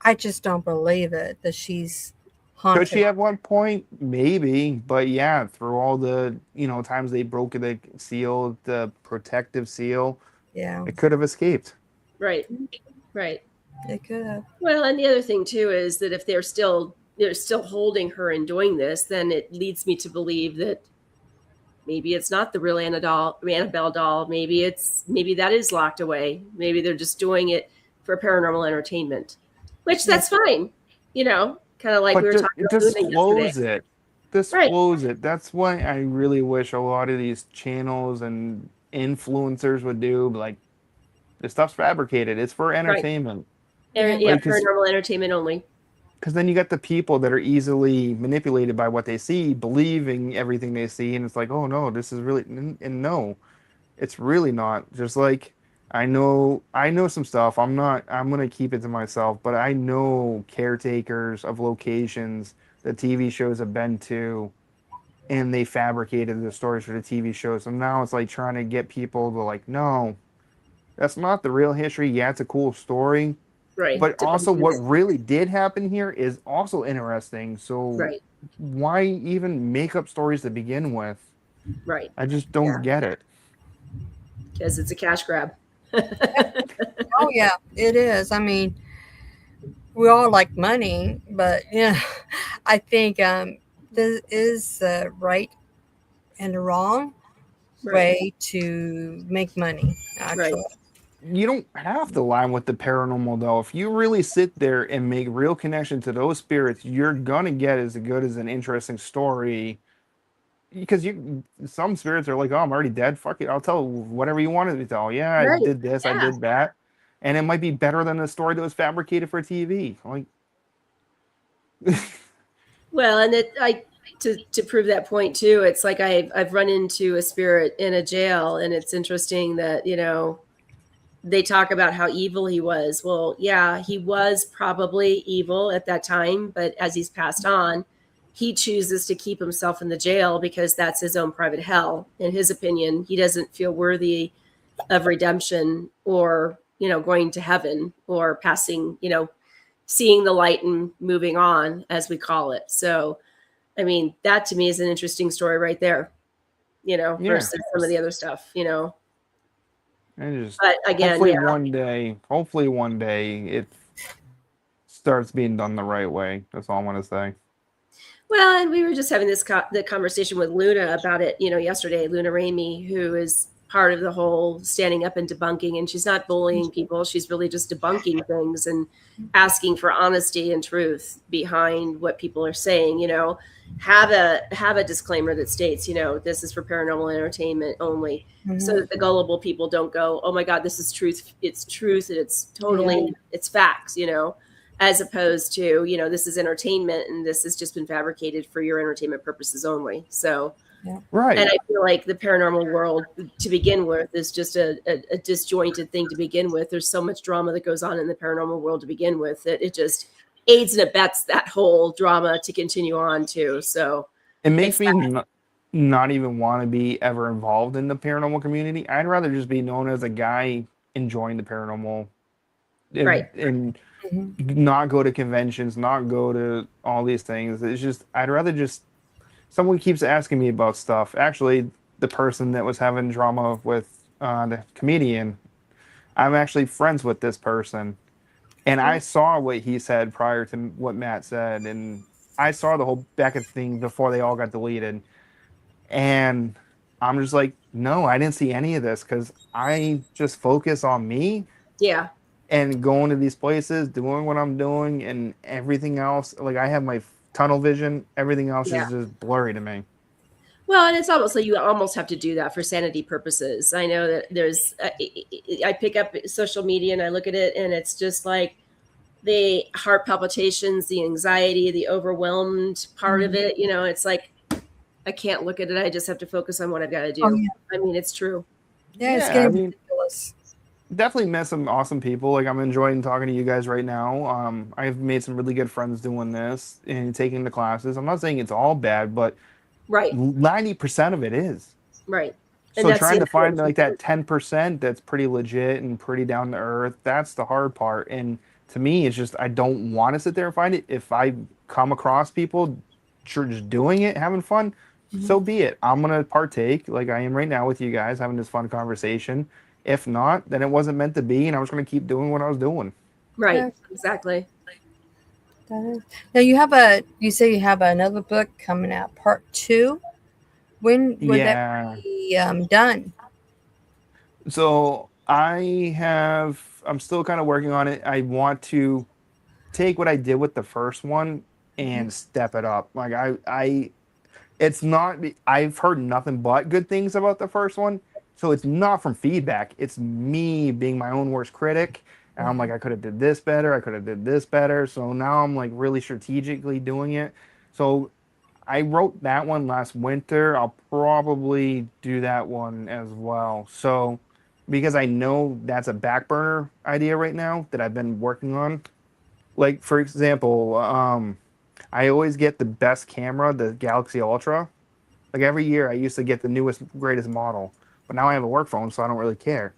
I just don't believe it that she's Could haunted. she at one point? Maybe, but yeah, through all the times they broke the seal, the protective seal, Yeah, it could have escaped. Right, right. it could have. Well, and the other thing too is that if they're still holding her and doing this, then it leads me to believe that maybe it's not the real Annabelle doll. Maybe that is locked away. Maybe they're just doing it for paranormal entertainment, which that's fine. Kind of like we But were talking about Luna yesterday. disclose it. Right, Disclose it. That's what I really wish a lot of these channels and influencers would do. Like, this stuff's fabricated. It's for right. entertainment. Yeah. Yeah, Like, paranormal entertainment only. because then you got the people that are easily manipulated by what they see, believing everything they see, and it's like, oh no, this is really, and no, it's really not. Just like I know some stuff. I'm gonna keep it to myself, but I know caretakers of locations that TV shows have been to, and they fabricated the stories for the TV shows. And now it's like trying to get people to like, no, that's not the real history. Yeah, it's a cool story, Right. but also what really did happen here is also interesting. So Right. why even make up stories to begin with? Right. I just don't get it. Because it's a cash grab. Oh yeah, it is. I mean, we all like money, but I think there is a right and a wrong Right. way to make money. Right. Actually, You don't have to line with the paranormal though. If you really sit there and make real connection to those spirits, you're gonna get as good as an interesting story. Because some spirits are like, oh, I'm already dead. Fuck it, I'll tell whatever you wanted me to tell. Yeah, I Right. did this, I Yeah. did that, and it might be better than the story that was fabricated for TV. Like, Well, and to prove that point too, it's like I've run into a spirit in a jail, and it's interesting that they talk about how evil he was. Well, yeah, he was probably evil at that time, but as he's passed on, he chooses to keep himself in the jail because that's his own private hell. In his opinion, he doesn't feel worthy of redemption or going to heaven or passing, seeing the light and moving on, as we call it. So I mean, that to me is an interesting story right there, yeah. versus some of the other stuff. And just But again, hopefully one day it starts being done the right way. That's all I want to say. Well, and we were just having the conversation with Luna about it, yesterday. Luna Ramey, who is part of the whole standing up and debunking, and she's not bullying people; she's really just debunking things and asking for honesty and truth behind what people are saying. Have a disclaimer that states, this is for paranormal entertainment only, so that the gullible people don't go, oh my God, this is truth. It's truth, and it's totally it's facts. As opposed to, this is entertainment and this has just been fabricated for your entertainment purposes only. So, Right. and I feel like the paranormal world to begin with is just a disjointed thing to begin with. There's so much drama that goes on in the paranormal world to begin with that it just aids and abets that whole drama to continue on too. So It makes me not even want to be ever involved in the paranormal community. I'd rather just be known as a guy enjoying the paranormal, Right. and not go to conventions, not go to all these things. It's just I'd rather just someone keeps asking me about stuff. Actually, the person that was having drama with the comedian, I'm actually friends with this person, and I saw what he said prior to what Matt said, and I saw the whole Beckett thing before they all got deleted, and I'm just like, no, I didn't see any of this because I just focus on me. Yeah. And going to these places, doing what I'm doing, and everything else. Like I have my tunnel vision. Everything else is just blurry to me. Well, and it's almost like you almost have to do that for sanity purposes. I know that there's, I pick up social media and I look at it, and it's just like the heart palpitations, the anxiety, the overwhelmed part of it. You know, it's like I can't look at it. I just have to focus on what I've got to Oh do. yeah, I mean, it's true. yeah, it's Yeah, I getting mean, ridiculous. definitely met some awesome people. Like I'm enjoying talking to you guys right now. I've made some really good friends doing this and taking the classes. I'm not saying it's all bad, but Right, 90% of it is. right. And So that's the trying to find important like that part. 10% that's pretty legit and pretty down to earth, that's the hard part. And to me, it's just I don't want to sit there and find it. If I come across people sure just doing it, having fun, Mhm. so be it. I'm gonna partake like I am right now with you guys, having this fun conversation. If not, then it wasn't meant to be, and I was gonna keep doing what I was doing. Right, Yeah, exactly. that is. Now you have a. You say you have another book coming out, part two. When would that Yeah. be done? So I'm still kind of working on it. I want to take what I did with the first one Mhm. and step it up. Like it's not, I've heard nothing but good things about the first one. So it's not from feedback. It's me being my own worst critic. And I'm like, Mhm. I could have did this better. I could have did this better. So now I'm like really strategically doing it. So I wrote that one last winter. I'll probably do that one as well. So because I know that's a back burner idea right now that I've been working on. Like for example, I always get the best camera, the Galaxy Ultra. Like every year, I used to get the newest, greatest model, but now I have a work phone, so I don't really care.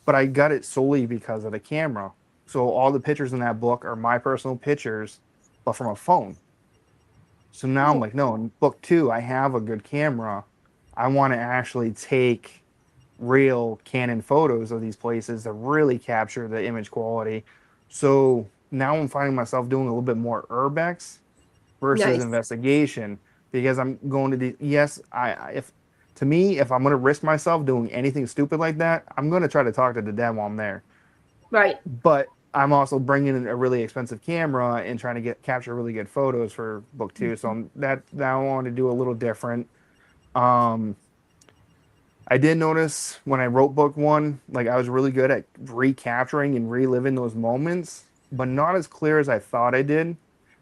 But I got it solely because of the camera. So all the pictures in that book are my personal pictures, but from a phone. So now I'm Oh, like, no, in book two, I have a good camera. I want to actually take real Canon photos of these places to really capture the image quality. So now I'm finding myself doing a little bit more urbex versus Nice. investigation because I'm going to the yes, if to me if I'm going to risk myself doing anything stupid like that, I'm going to try to talk to the dad while I'm there. Right. But I'm also bringing in a really expensive camera and trying to get capture really good photos for book two. So that I want to do a little different. Um, I did notice when I wrote book one, like I was really good at recapturing and reliving those moments, but not as clear as I thought I did.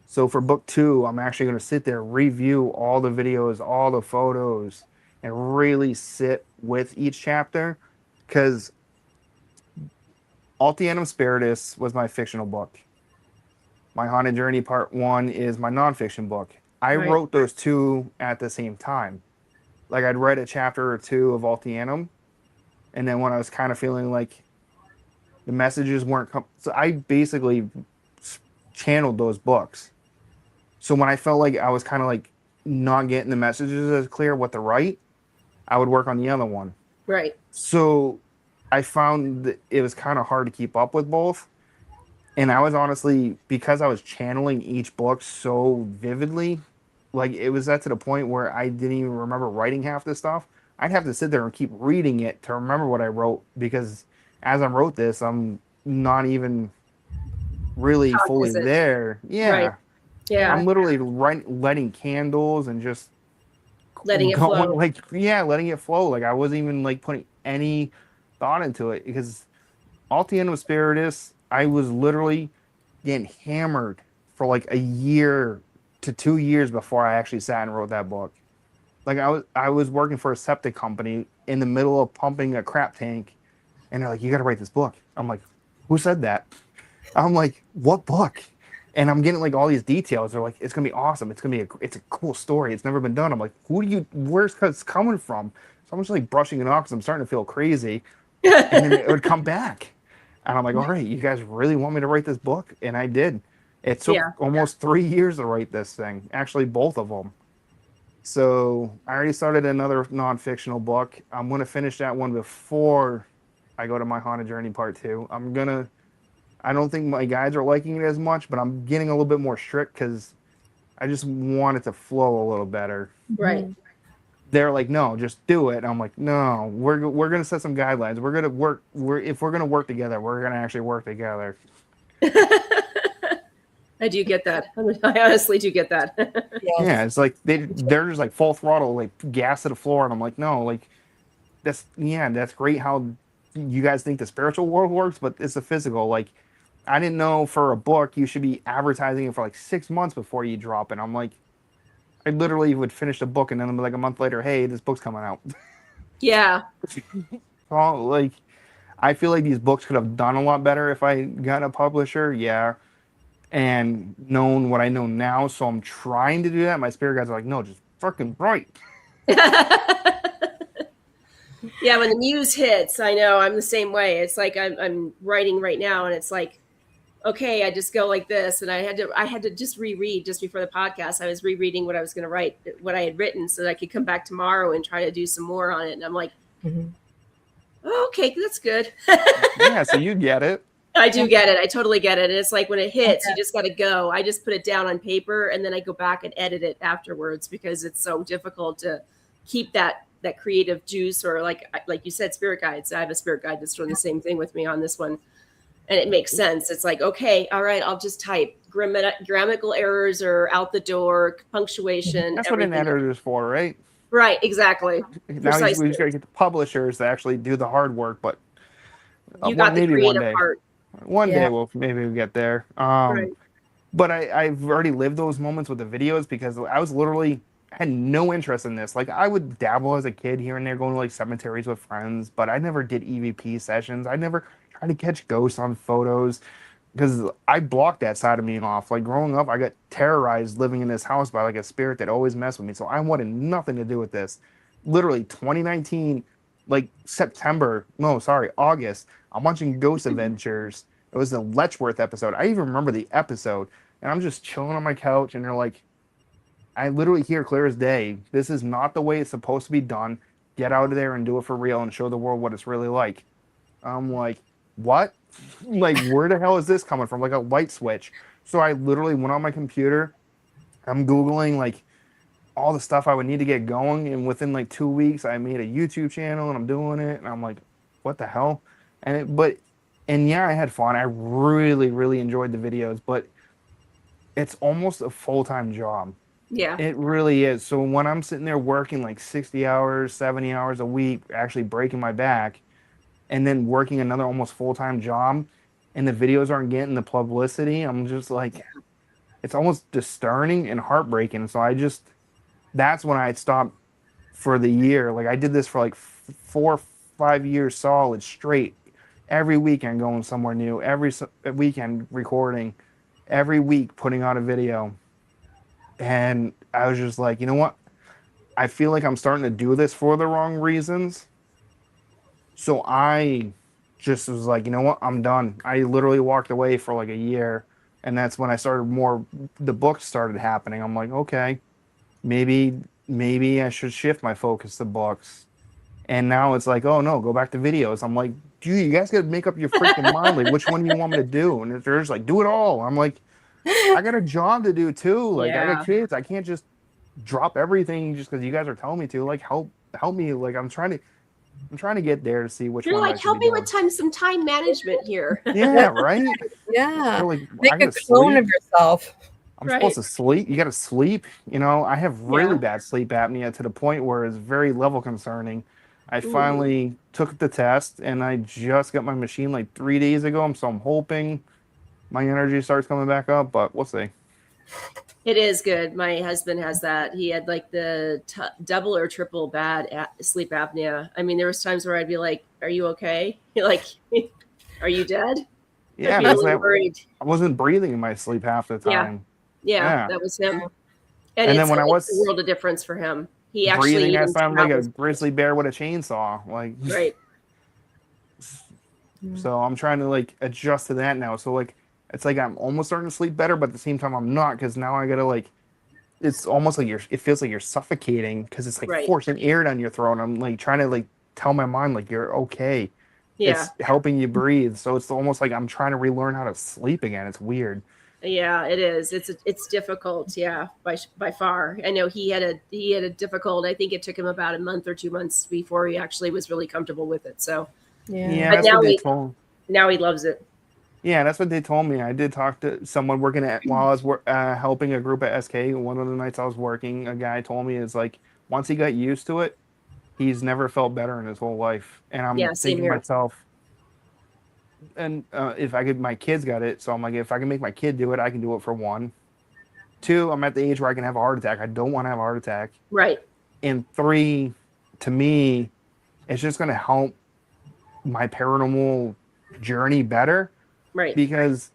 So for book two, I'm actually going to sit there, review all the videos, all the photos, and really sit with each chapter. Because Altianum Spiritus was my fictional book. My Haunted Journey Part One is my nonfiction book. I Right. wrote those two at the same time. Like I'd read a chapter or two of Altianum, and then when I was kind of feeling like the messages weren't so I basically channeled those books. So when I felt like I was kind of like not getting the messages as clear what to write, I would work on the other one. Right. So I found that it was kind of hard to keep up with both. And I was honestly, because I was channeling each book so vividly, like it was that to the point where I didn't even remember writing half this stuff. I'd have to sit there and keep reading it to remember what I wrote because as I wrote this, I'm not even really fully Cognizant. there. Right. Yeah. Yeah. I'm literally lighting candles and just Letting it going flow. like, yeah, letting it flow. Like I wasn't even like putting any thought into it because Altiano Spiritus, I was literally getting hammered for like a year to 2 years before I actually sat and wrote that book. Like I was working for a septic company in the middle of pumping a crap tank, and they're like, "You got to write this book." I'm like, "Who said that?" I'm like, "What book?" And I'm getting like all these details. They're like, "It's gonna be awesome. It's a cool story. It's never been done." I'm like, "Who do you? Where's it's coming from?" So I'm just like brushing it off because I'm starting to feel crazy, and then it would come back. And I'm like, all right, you guys really want me to write this book? And I did. It took Yeah. almost 3 years to write this thing, actually, both of them. So I already started another non-fictional book. I'm going to finish that one before I go to my Haunted Journey Part 2. I don't think my guides are liking it as much, but I'm getting a little bit more strict because I just want it to flow a little better. Right. mhm. They're like, no, just do it. And I'm like, no, we're gonna set some guidelines. We're gonna if we're gonna work together, we're gonna actually work together. I do get that. I honestly do get that. Yes. Yeah, it's like they're just like full throttle, like gas to the floor, and I'm like, no, like that's great how you guys think the spiritual world works, but it's the physical. Like I didn't know for a book you should be advertising it for like 6 months before you drop it. I'm like, I literally would finish the book and then like a month later, hey, this book's coming out. Yeah. So, like, I feel like these books could have done a lot better if I got a publisher, yeah, and known what I know now. So I'm trying to do that. My spirit guides are like, no, just fucking write. Yeah, when the muse hits, I know I'm the same way. It's like I'm writing right now, and it's like, okay, I just go like this, and I had to just reread just before the podcast. I was rereading what I was going to write, what I had written, so that I could come back tomorrow and try to do some more on it. And I'm like, oh, okay, that's good. Yeah, so you get it. I do get it. I totally get it. And it's like when it hits, you just got to go. I just put it down on paper, and then I go back and edit it afterwards because it's so difficult to keep that creative juice, or like you said, spirit guides. I have a spirit guide that's doing the same thing with me on this one. And it makes sense. It's like, okay, all right, I'll just type grammatical errors are out the door, punctuation. That's what an editor is for, right? Right, exactly. Now we just got to get the publishers to actually do the hard work, but you got the maybe creative one day. part. One day we'll get there. Right. But I've already lived those moments with the videos because I was literally had no interest in this. Like I would dabble as a kid here and there, going to like cemeteries with friends, but I never did EVP sessions. I never tried to catch ghosts on photos because I blocked that side of me off. Like growing up, I got terrorized living in this house by like a spirit that always messed with me. So I wanted nothing to do with this. Literally 2019, like August, I'm watching Ghost Adventures. It was the Letchworth episode. I even remember the episode, and I'm just chilling on my couch, and they're like, I literally hear clear as day, this is not the way it's supposed to be done. Get out of there and do it for real and show the world what it's really like. I'm like, what? Like, where the hell is this coming from? Like a light switch. So I literally went on my computer. I'm Googling like all the stuff I would need to get going. And within like 2 weeks, I made a YouTube channel and I'm doing it. And I'm like, what the hell? And yeah, I had fun. I really, really enjoyed the videos, but it's almost a full-time job. Yeah. It really is. So when I'm sitting there working like 60 hours, 70 hours a week, actually breaking my back, and then working another almost full-time job, and the videos aren't getting the publicity, I'm just like, it's almost discerning and heartbreaking. So that's when I stopped for the year. Like I did this for like 4 or 5 years solid straight. Every weekend going somewhere new, every weekend recording, every week putting out a video. And I was just like, you know what? I feel like I'm starting to do this for the wrong reasons. So I just was like, you know what? I'm done. I literally walked away for like a year. And that's when the books started happening. I'm like, okay, maybe I should shift my focus to books. And now it's like, oh no, go back to videos. I'm like, dude, you guys got to make up your freaking mind. Like, which one do you want me to do? And they're just like, do it all. I'm like, I got a job to do too. Like, I got kids. I can't just drop everything just because you guys are telling me to. Like, help me. Like, I'm trying to get there to see which You're one. You're like, help me with some time management here. Yeah, right. Yeah. Like, make a clone of yourself. I'm supposed to sleep. You got to sleep. You know, I have really bad sleep apnea to the point where it's very level concerning. I finally took the test, and I just got my machine like 3 days ago. So I'm hoping my energy starts coming back up, but we'll see. It is good. My husband has that. He had like the double or triple bad sleep apnea. I mean, there was times where I'd be like, "Are you okay? You're like, are you dead?" Yeah, I wasn't breathing in my sleep half the time. Yeah, that was him. And then when I was a world of difference for him. He breathing, actually I sound like a grizzly bear with a chainsaw. Like, right. So I'm trying to like adjust to that now. So like, it's like I'm almost starting to sleep better, but at the same time I'm not, because now I gotta like, it's almost like it feels like you're suffocating because it's like forcing air down your throat. I'm like trying to like tell my mind like you're okay. Yeah. It's helping you breathe. So it's almost like I'm trying to relearn how to sleep again. It's weird. Yeah, it is. It's difficult. Yeah, by far. I know he had a difficult. I think it took him about a month or 2 months before he actually was really comfortable with it. So yeah, but now he loves it. Yeah, that's what they told me. I did talk to someone working at while I was helping a group at SK. One of the nights I was working, a guy told me is like once he got used to it, he's never felt better in his whole life. And I'm Yeah, same thinking to here. myself, and if I could, my kids got it, so I'm like, if I can make my kid do it, I can do it for one. Two, I'm at the age where I can have a heart attack. I don't want to have a heart attack. Right. And three, to me, it's just going to help my paranormal journey better Right. because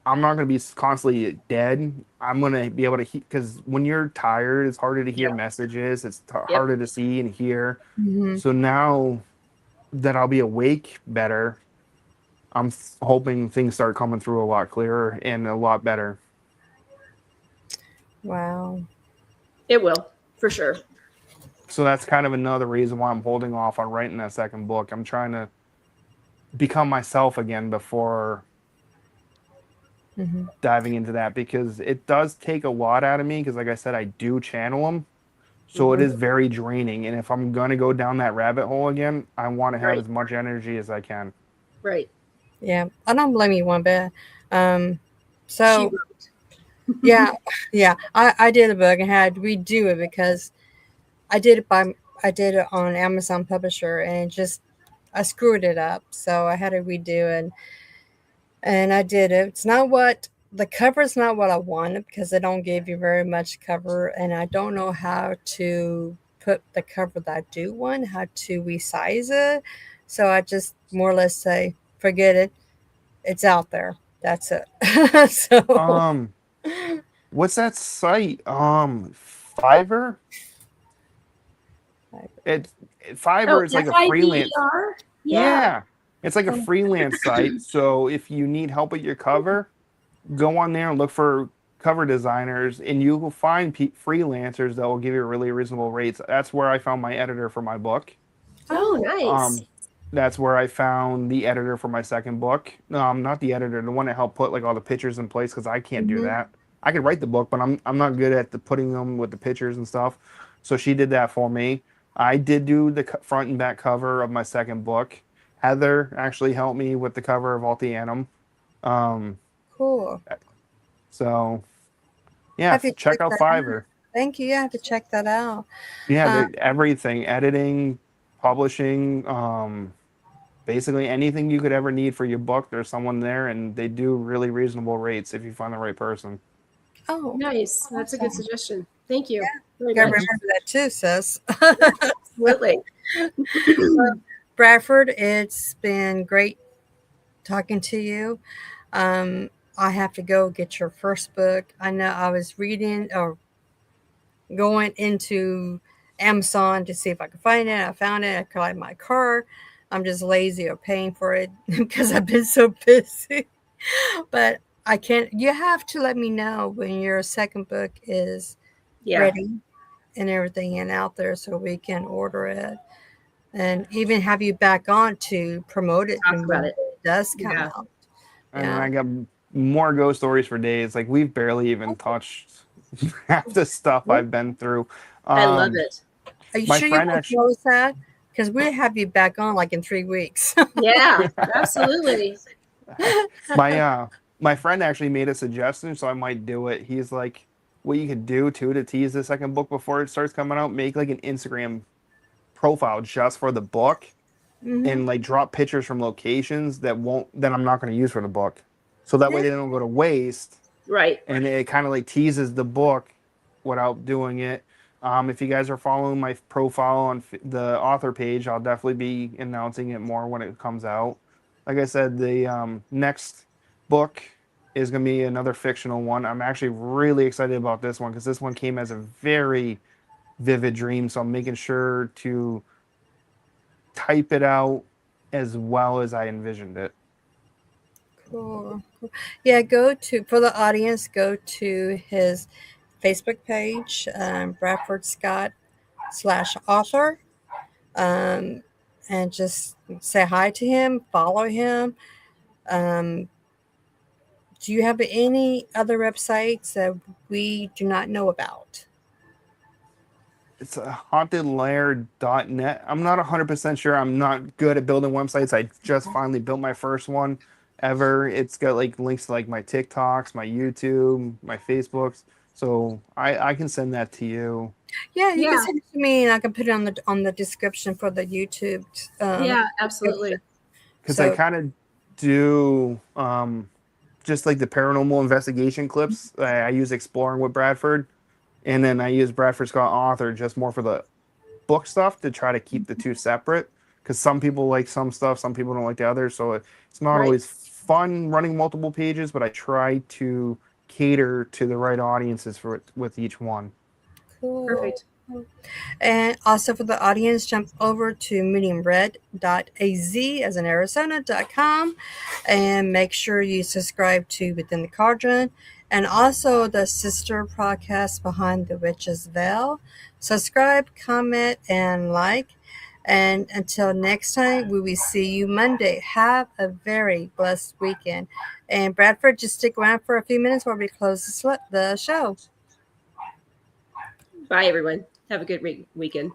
I'm not going to be constantly dead. I'm going to be able to, because when you're tired, it's harder to hear Yep. messages, it's Yep. harder to see and hear. Mhm. So now that I'll be awake better, I'm hoping things start coming through a lot clearer and a lot better. Wow. It will, for sure. So that's kind of another reason why I'm holding off on writing that second book. I'm trying to become myself again before Hmm. diving into that because it does take a lot out of me because like I said I do channel them, so it Mhm. is very draining, and if I'm going to go down that rabbit hole again, I want to have Right. as much energy as I can. Right. Yeah, I don't blame you one bit. Um, She so wrote. yeah, yeah, I did a book and had to redo it because I did it by I did it on Amazon Publisher and just I screwed it up, so I had to redo it. And I did it. It's not what the cover is not what I wanted because they don't give you very much cover, and I don't know how to put the cover that I do want, how to resize it. So I just more or less say, forget it. It's out there. That's it. So um what's that site, Fiverr? it Oh, Fiverr is like a freelance. FIVER? Yeah. Yeah, it's like a freelance site, so if you need help with your cover, go on there and look for cover designers, and you will find freelancers that will give you really reasonable rates. That's where I found my editor for my book. Oh, oh, nice. Um, that's where I found the editor for my second book. Not the editor, the one that helped put like all the pictures in place because I can't do hmm that. I could write the book, but I'm not good at the putting them with the pictures and stuff. So she did that for me. I did do the front and back cover of my second book. Heather actually helped me with the cover of Altianum. Um, cool. so yeah, Have you check checked out that out? Fiverr. Thank you. I have to check that out. Yeah, Uh, everything, editing, publishing, basically anything you could ever need for your book, there's someone there, and they do really reasonable rates if you find the right person. oh, Nice. That's a good awesome. suggestion. Thank you very Gotta much. remember that too, sis. Absolutely. Bradford, it's been great talking to you. Um, I have to go get your first book. I know I was reading or going into Amazon to see if I could find it. I found it. I collected my car. I'm just lazy or paying for it because I've been so busy. But I can't. You have to let me know when your second book is Yeah. ready and everything and out there so we can order it and even have you back on to promote it Talk when about it. it does come Yeah. out. And Yeah. I got more ghost stories for days. Like we've barely even touched half the stuff I've been through. I love Um, it. Are you my sure you friend want to actually, close that? Because we'll have you back on like in 3 weeks. Yeah, absolutely. my my friend actually made a suggestion, so I might do it. He's like, what you could do too to tease the second book before it starts coming out, make like an Instagram profile just for the book Hmm. and like drop pictures from locations that I'm not going to use for the book. So that way Yeah. they don't go to waste, Right. and it kind of like teases the book without doing it. If you guys are following my profile on the author page, I'll definitely be announcing it more when it comes out. Like I said, the next book is going to be another fictional one. I'm actually really excited about this one because this one came as a very vivid dream. So I'm making sure to type it out as well as I envisioned it. Cool. Cool. Yeah, go to, for the audience, go to his Facebook page, Bradford Scott / author, um, and just say hi to him, follow him. Um, do you have any other websites that we do not know about? It's a hauntedlair.net. I'm not 100% sure. I'm not good at building websites. I just finally built my first one. ever. It's got like links to like my TikToks, my YouTube, my Facebooks. So I can send that to you. Yeah, you can Yeah. send it to me, and I can put it on the description for the YouTube. Yeah, absolutely. Because I So kind of do just like the paranormal investigation clips. I use Exploring with Bradford, and then I use Bradford Scott author just more for the book stuff to try to keep the two separate. Because some people like some stuff, some people don't like the other. So it's not Right. always fun running multiple pages, but I try to cater to the right audiences for it with each one. cool. Perfect. And also for the audience, jump over to mediumred.az as in Arizona.com and make sure you subscribe to Within the Cauldron and also the sister podcast Behind the Witch's Veil. Subscribe, comment, and like. And until next time, we will see you Monday. Have a very blessed weekend. And Bradford, just stick around for a few minutes while we close the show. Bye, everyone. Have a good weekend.